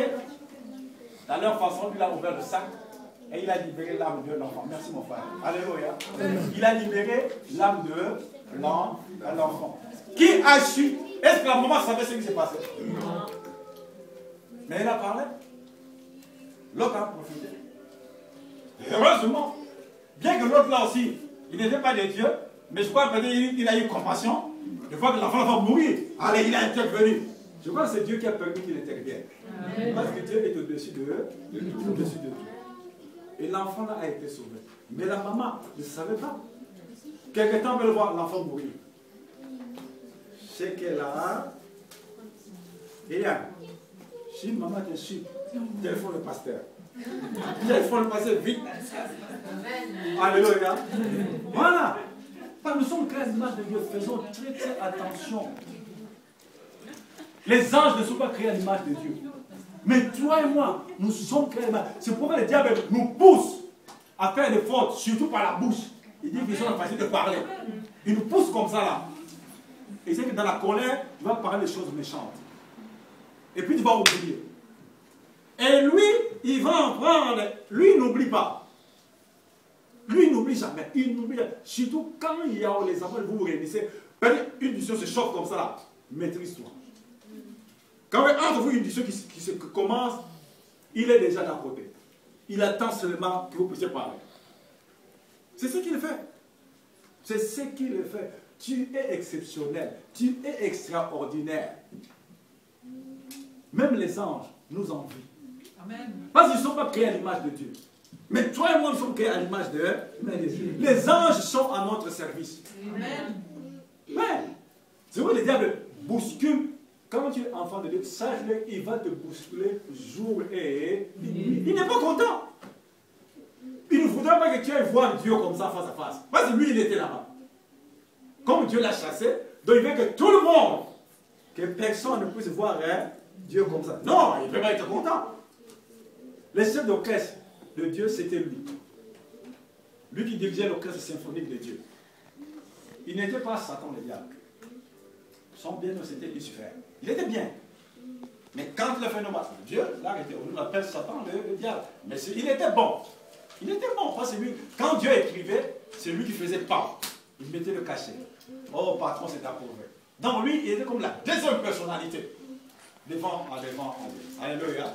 Dans leur façon, il a ouvert le sac. Et il a libéré l'âme de l'enfant. Merci mon frère. Alléluia. Il a libéré l'âme de l'enfant. Qui a su? Est-ce que la maman savait ce qui s'est passé? Non. Mais elle a parlé. L'autre a profité. Heureusement. Bien que l'autre là aussi, il n'était pas de Dieu, mais je crois qu'il a eu compassion. Je vois que l'enfant va mourir. Allez, il a intervenu. Je crois que c'est Dieu qui a permis qu'il intervienne. Parce que Dieu est au-dessus de tout. Et l'enfant là a été sauvé. Mais la maman ne savait pas. Quelque temps, elle veut voir l'enfant mourir. C'est qu'elle a. Et là, si maman te suit, téléphone le pasteur. Téléphone le pasteur vite. Alléluia. Voilà. Nous sommes créés à l'image de Dieu. Faisons très très attention. Les anges ne sont pas créés à l'image de Dieu. Mais toi et moi, nous sommes créés à l'image. C'est pourquoi le diable nous pousse à faire des fautes, surtout par la bouche. Il dit qu'ils sont en facile de parler. Il nous pousse comme ça là. Et c'est que dans la colère, tu vas parler des choses méchantes. Et puis tu vas oublier. Et lui, il va en prendre. Lui, il n'oublie pas. Lui, il n'oublie jamais. Il n'oublie jamais. Surtout quand il y a les enfants, vous vous réunissez. Une discussion se chauffe comme ça là. Maîtrise-toi. Quand entre vous une discussion qui commence, il est déjà d'à côté. Il attend seulement que vous puissiez parler. C'est ce qu'il fait. C'est ce qu'il fait. Tu es exceptionnel. Tu es extraordinaire. Même les anges nous envient. Amen. Parce qu'ils ne sont pas créés à l'image de Dieu. Mais toi et moi, nous sommes créés à l'image de Dieu. Les anges sont à notre service. Amen. Mais, c'est vrai, le diable bouscule Quand tu es enfant de Dieu, sache-le, il va te bousculer jour et nuit. Il n'est pas content. Il ne voudrait pas que tu ailles voir Dieu comme ça face à face. Parce que lui, il était là-bas. Comme Dieu l'a chassé, donc il veut que tout le monde, que personne ne puisse voir Dieu comme ça. Non, il ne peut pas être content. Le chef d'orchestre de Dieu, c'était lui. Lui qui dirigeait l'orchestre symphonique de Dieu. Il n'était pas Satan le diable. Son bien, c'était Lucifer. Il était bien. Mais quand le phénomène, Dieu l'a arrêté. On l'appelle Satan le diable. Mais il était bon. Il était bon. Parce que lui, quand Dieu écrivait, c'est lui qui faisait pas. Il mettait le cachet. Oh, patron, c'est approuvé. Donc lui, il était comme la deuxième personnalité. Devant Dieu. Alléluia.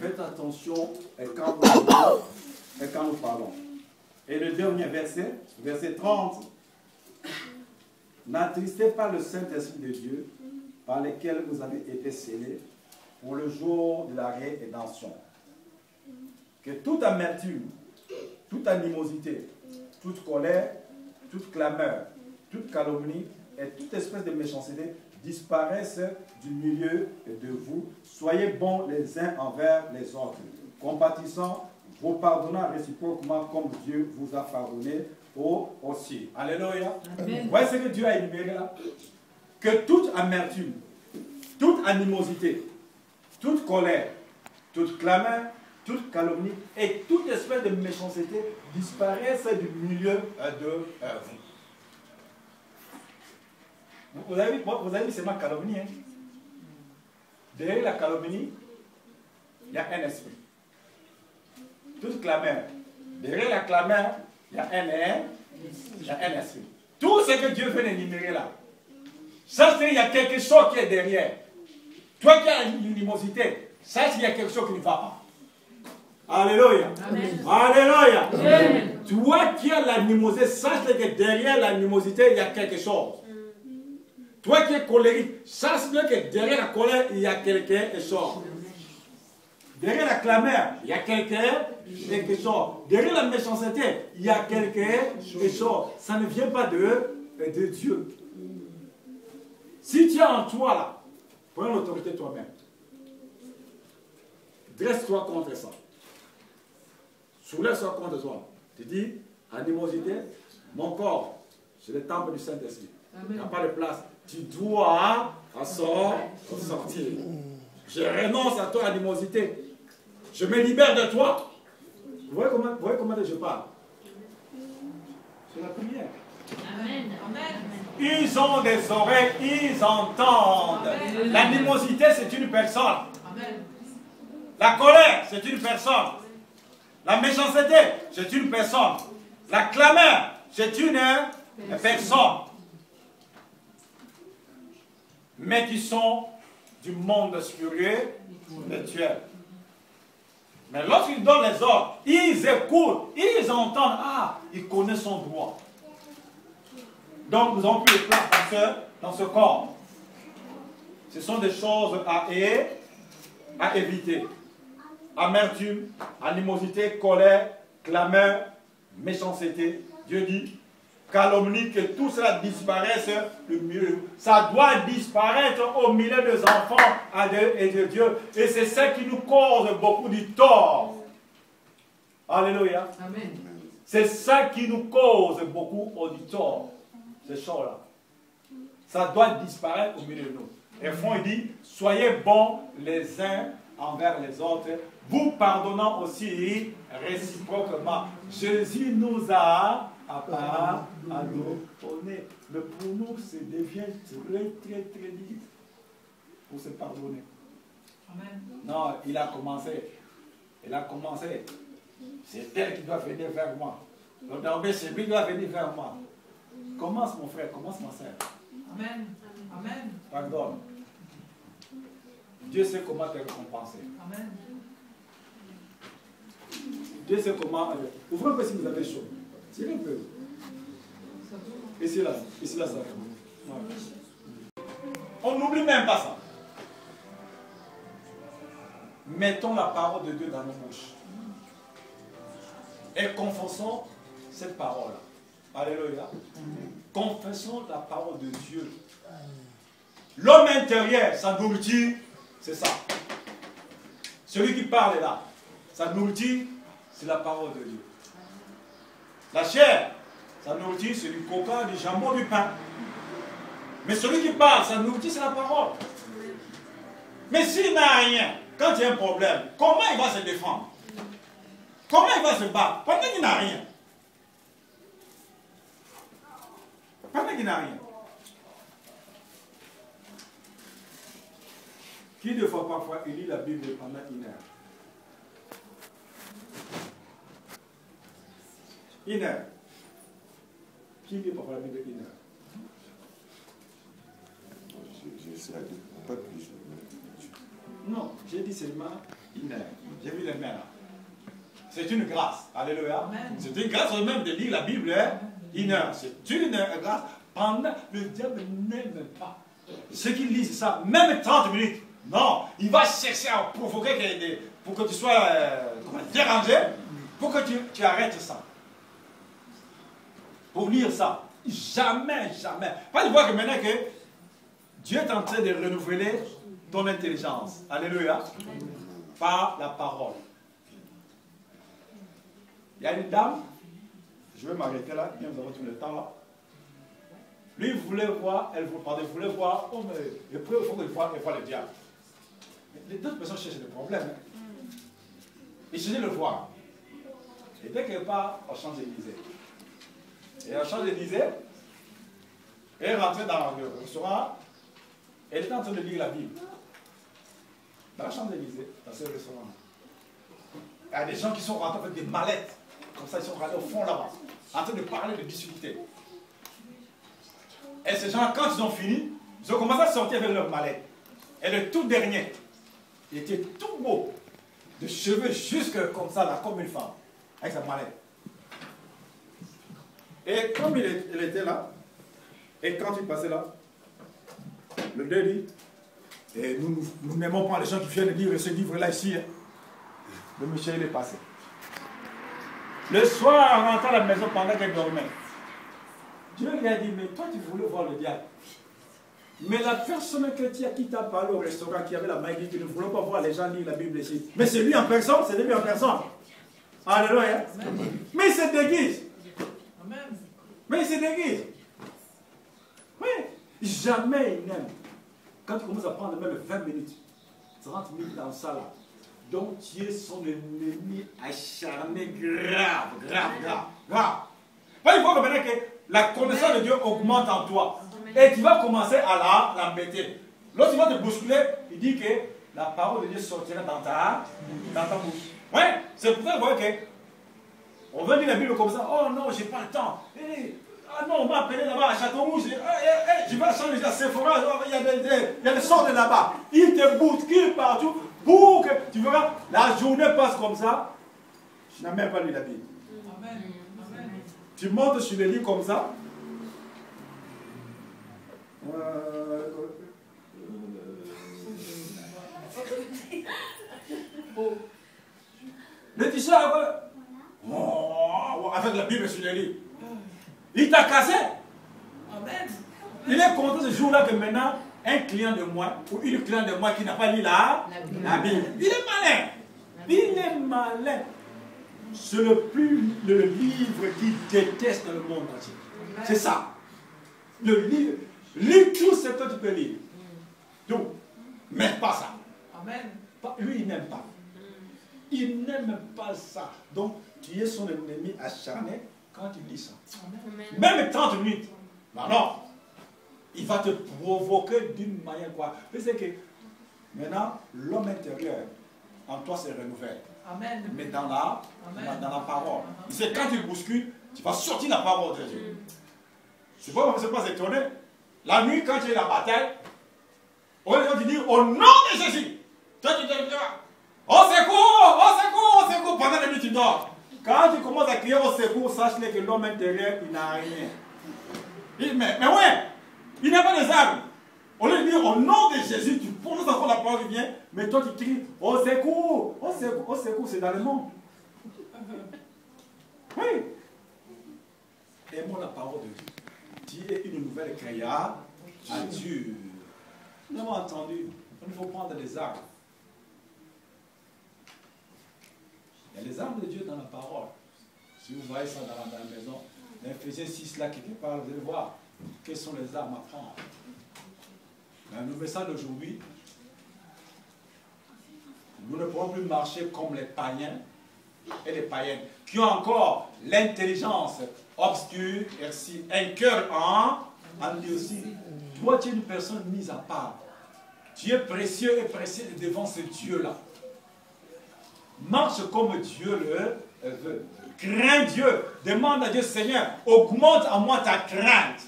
Faites attention quand nous parlons. Et le dernier verset, verset 30. N'attristez pas le Saint-Esprit de Dieu, par lequel vous avez été scellés pour le jour de la rédemption. Que toute amertume, toute animosité, toute colère, toute clameur, toute calomnie et toute espèce de méchanceté disparaissent du milieu de vous. Soyez bons les uns envers les autres, compatissants, vous pardonnant réciproquement comme Dieu vous a pardonné aussi. Alléluia. Vous voyez ce que Dieu a énuméré là? Que toute amertume, toute animosité, toute colère, toute clameur, toute calomnie et toute espèce de méchanceté disparaissent du milieu de vous. Vous avez vu, c'est ma calomnie. Hein? Derrière la calomnie, il y a un esprit. Toute clameur. Derrière la clameur, il y a un esprit. Tout ce que Dieu veut énumérer là, ça c'est qu'il y a quelque chose qui est derrière. Toi qui as une animosité, sache qu'il y a quelque chose qui ne va pas. Alléluia. Amen. Alléluia. Amen. Toi qui as l'animosité, sache que derrière l'animosité, il y a quelque chose. Toi qui es colérique, sache que derrière la colère, il y a quelque chose. Derrière la clameur, il y a quelque chose. Derrière la méchanceté, il y a quelque chose. Ça ne vient pas de Dieu. Si tu as en toi là, prends l'autorité toi-même. Dresse-toi contre ça. Soulève-toi contre toi. Tu dis, animosité, mon corps, c'est le temple du Saint-Esprit. Il n'y a pas de place. Tu dois sortir. Je renonce à ton animosité. Je me libère de toi. Vous voyez comment je parle? C'est la prière. Amen. Ils ont des oreilles, ils entendent. L'animosité, c'est une personne. Amen. La colère, c'est une personne. La méchanceté, c'est une personne. La clameur, c'est une personne. Mais qui sont du monde spirituel. Mais lorsqu'ils donnent les ordres, ils écoutent, ils entendent. Ah, ils connaissent son droit. Donc nous avons plus de place dans ce corps. Ce sont des choses à éviter. Amertume, animosité, colère, clameur, méchanceté. Dieu dit, calomnie, que tout cela disparaisse du milieu. Ça doit disparaître au milieu des enfants et de Dieu. Et c'est ça qui nous cause beaucoup de tort. Alléluia. Amen. C'est ça qui nous cause beaucoup de tort. Ces choses-là. Ça doit disparaître au milieu de nous. Et Front, il dit, soyez bons les uns envers les autres, vous pardonnant aussi réciproquement. Jésus nous a pardonné. Mais pour nous, ça devient très difficile pour se pardonner. Amen. Non, il a commencé. C'est elle qui doit venir vers moi. Donc, c'est lui qui doit venir vers moi. Commence mon frère, commence ma soeur. Amen. Amen. Pardonne. Dieu sait comment te récompenser. Amen. Dieu sait comment. Ouvrez un peu si vous avez chaud. Tirez un peu. Ici là, ça. Ouais. On n'oublie même pas ça. Mettons la parole de Dieu dans nos bouches. Et confessons cette parole. Alléluia. Confessons la parole de Dieu. L'homme intérieur, sa nourriture, c'est ça. Celui qui parle est là. Sa nourriture, c'est la parole de Dieu. La chair, sa nourriture, c'est du coca, du jambon, du pain. Mais celui qui parle, sa nourriture, c'est la parole. Mais s'il n'a rien, quand il y a un problème, comment il va se défendre? Comment il va se battre pendant qu'il n'a rien? Pendant qu'il n'a rien. Qui de fois parfois il lit la Bible pendant une heure? Une heure. Qui lit parfois la Bible une heure? J'essaie de pas plus. Non, j'ai dit seulement une heure. J'ai vu les mains là. C'est une grâce. Alléluia. C'est une grâce même de lire la Bible une heure. C'est une grâce. Pendant, le diable n'aime pas ceux qui lisent ça, même 30 minutes. Non, il va chercher à provoquer pour que tu sois dérangé, pour que tu arrêtes ça. Pour lire ça. Jamais, jamais. Pas de voir que maintenant que Dieu est en train de renouveler ton intelligence. Alléluia. Par la parole. Il y a une dame, je vais m'arrêter là, bien vous avez tout le temps là. Lui voulait voir, elle voulait voir, oh mais il faut qu'il voie le diable. Les deux personnes cherchent des problèmes. Il cherchait le voir. Et dès qu'elle part au Champs-Élysées, et au Champs-Élysées, elle est rentrée dans le restaurant, elle était en train de lire la Bible. Dans le Champs-Élysées, dans ce restaurant. Il y a des gens qui sont rentrés avec des mallettes. Comme ça, ils sont rentrés au fond là-bas, en train de parler, de discuter. Et ces gens, quand ils ont fini, ils ont commencé à sortir avec leurs mallettes. Et le tout dernier, il était tout beau, de cheveux jusque comme ça, là, comme une femme, avec sa mallette. Et comme il était là, et quand il passait là, le deux dit, et nous n'aimons pas les gens qui viennent lire ce livre-là ici. Hein. Le monsieur, il est passé. Le soir, en rentrant à la maison pendant qu'elle dormait, Dieu lui a dit, mais toi tu voulais voir le diable. Mais la personne qui t'a parlé au restaurant, qui avait la main, dit que nous ne voulons pas voir les gens lire la Bible ici. Mais c'est lui en personne, c'est lui en personne. Alléluia. Mais il se déguise. Mais il se déguise. Oui. Jamais il n'aime. Quand tu commences à prendre même 20 minutes, 30 minutes dans ça là, donc tu es son ennemi acharné, grave. Il faut que maintenant que la connaissance de Dieu augmente en toi. Et tu vas commencer à l'embêter. Lorsqu'il va te bousculer, il dit que la parole de Dieu sortira dans ta bouche. Oui, c'est pour ça que vous voyez que on veut lire la Bible comme ça. Oh non, j'ai pas le temps. Ah non, on m'a appelé là-bas à Châteaurouge. Je vais changer à Sephora. Il y a des sortes là-bas. Il te bouscule partout pour que tu verras, la journée passe comme ça. Tu n'as même pas lu la Bible. Amen. Tu montes sur les livres comme ça. Le t-shirt avec la Bible sur les livres. Il t'a cassé. Amen. Il est content ce jour-là que maintenant, un client de moi ou une cliente de moi qui n'a pas lu la Bible. Il est malin. Il est malin. C'est le livre qu'il déteste dans le monde entier. C'est ça. Le livre. Lis tout ce que tu peux lire. Donc, mais pas ça. Amen. Lui, il n'aime pas. Il n'aime pas ça. Donc, tu es son ennemi acharné quand tu lis ça. Amen. Même 30 minutes. Non. Il va te provoquer d'une manière quoi. C'est que maintenant, l'homme intérieur en toi se renouvelle. Amen. Mais dans la parole. C'est quand tu bouscules, tu vas sortir la parole de Dieu. C'est pas étonné. La nuit, quand tu es dans la bataille, on te dit au nom de Jésus. Toi, tu te dis, au secours, pendant la nuit, tu dors. Quand tu commences à crier au secours, sache que l'homme intérieur, il n'a rien. Mais ouais, il n'a pas des armes. On lui dit au nom de Jésus, tu prononces encore la parole qui vient, mais toi, tu cries au secours, c'est dans le monde. Oui. Aimons la parole de Dieu. Tu es une nouvelle créature. Nous avons entendu, il faut prendre des armes. Il y a les armes de Dieu dans la parole. Si vous voyez ça dans la maison, dans Ephésiens 6, là, quelque part, vous allez voir quelles sont les armes à prendre. Mais le message d'aujourd'hui, nous ne pourrons plus marcher comme les païens et les païennes qui ont encore l'intelligence obscure et aussi un cœur en Dieu aussi. Toi, tu es une personne mise à part. Tu es précieux et précieux devant ce Dieu-là. Marche comme Dieu le veut. Crains Dieu. Demande à Dieu, Seigneur, augmente à moi ta crainte.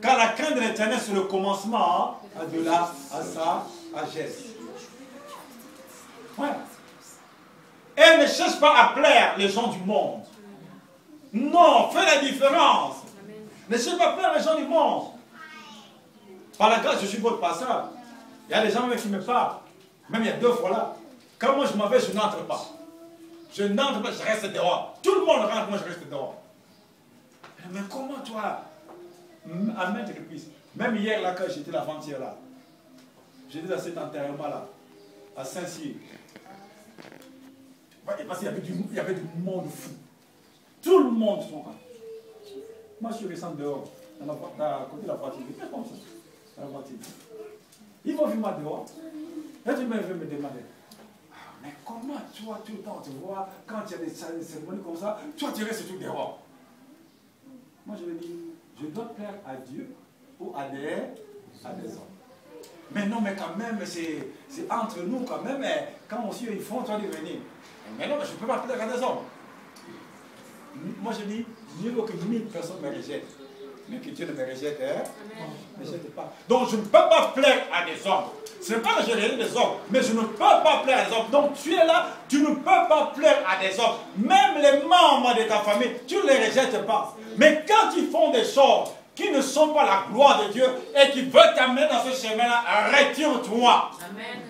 Car la crainte de l'Éternel, c'est le commencement de la sagesse. Ouais. Et ne cherche pas à plaire les gens du monde. Non, fais la différence. Ne cherche pas à plaire les gens du monde. Par la grâce, je suis votre pasteur. Il y a des gens même qui me parlent. Même il y a 2 fois là. Quand moi je m'en vais, je n'entre pas. Je n'entre pas, je reste dehors. Tout le monde rentre, moi je reste dehors. Mais comment toi, à maintes reprises, même hier là, quand j'étais l'avant-hier là, j'étais dans cet enterrement là, à Saint-Cyr. Parce qu'il y avait du monde fou. Tout le monde sont là. Moi je suis resté dehors, à côté de la voiture. Je fais comme ça, dans la voiture. Ils vont venir moi dehors. Et tu me demander. Mais comment toi, tout le temps, tu vois, quand il y a des cérémonies comme ça, toi, tu restes tout dehors. Moi, je lui dis, je dois plaire à Dieu ou à des hommes. Mais non, mais quand même, c'est entre nous, quand même, quand aussi ils font, toi, de venir. Mais non, mais je ne peux pas plaire à des hommes. Moi, je dis, mieux vaut que 1000 personnes me rejettent. Mais que Dieu ne me rejette, ne rejette pas. Donc, je ne peux pas plaire à des hommes. Ce n'est pas que je rejette des hommes, mais je ne peux pas plaire à des hommes. Donc, tu es là, tu ne peux pas plaire à des hommes. Même les membres de ta famille, tu ne les rejettes pas. Mais quand ils font des choses qui ne sont pas la gloire de Dieu et qui veulent t'amener dans ce chemin-là, retire-toi. Amen.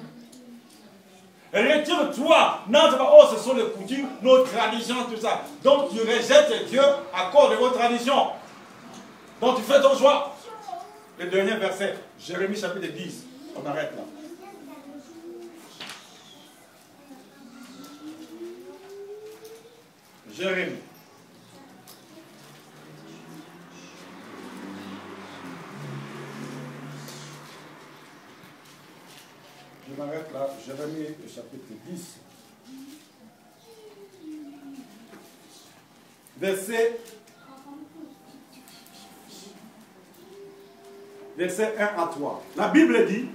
Retire-toi. N'entre pas, oh, ce sont les coutumes, nos traditions, tout ça. Donc, tu rejettes Dieu à cause de vos traditions. Donc tu fais ton choix. Le dernier verset, Jérémie chapitre 10. On arrête là. Jérémie. Je m'arrête là. Jérémie chapitre 10. Verset 1 à 3. La Bible dit,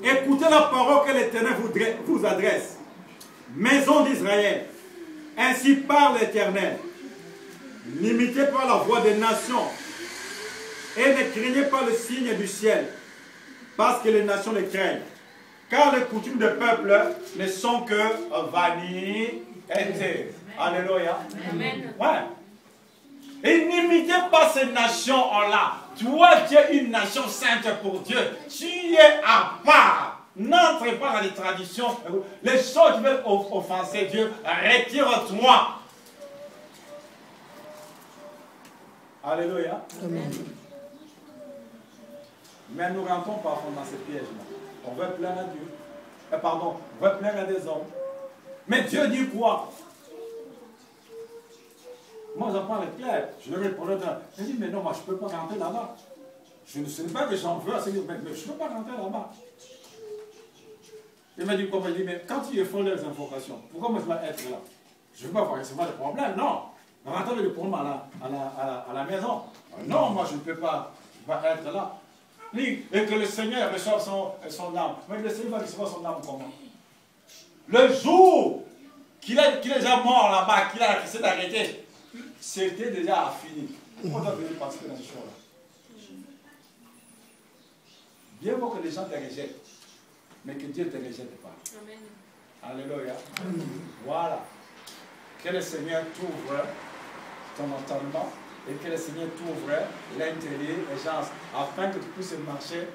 écoutez la parole que l'Éternel vous adresse, maison d'Israël. Ainsi parle l'Éternel. N'imitez pas la voix des nations et ne craignez pas le signe du ciel, parce que les nations les craignent. Car les coutumes des peuples ne sont que vanité. Alléluia. Amen. Ouais. Et n'imitez pas ces nations-là. Toi, tu es une nation sainte pour Dieu. Tu es à part. N'entre pas dans les traditions. Les choses qui veulent offenser Dieu, retire-toi. Alléluia. Amen. Mais nous rentrons parfois dans ces pièges-là. On veut plaire à Dieu. Pardon, on veut plaire à des hommes. Mais Dieu dit quoi? Moi, j'en parle clair. Je lui répondais, je dis, mais non, moi, je ne peux pas rentrer là-bas. Je ne sais pas que j'en veux, mais je ne peux pas rentrer là-bas. Il m'a dit, comment? Il dit, mais quand tu fais les informations, pourquoi moi je dois être là? Je ne veux pas avoir recevoir des problèmes, non. Rentrer le problème à la maison. Non, moi, je ne peux pas être là. Et que le Seigneur reçoive son âme. Mais le Seigneur va recevoir son âme comment? Le jour qu'il est déjà mort là-bas, qu'il a essayé d'arrêter, c'était déjà fini. Pourquoi on doit venir participer dans ce choix-là? Bien vaut que les gens te rejettent, mais que Dieu ne te rejette pas. Amen. Alléluia. Amen. Voilà. Que le Seigneur t'ouvre ton entendement et que le Seigneur t'ouvre l'intelligence afin que tu puisses marcher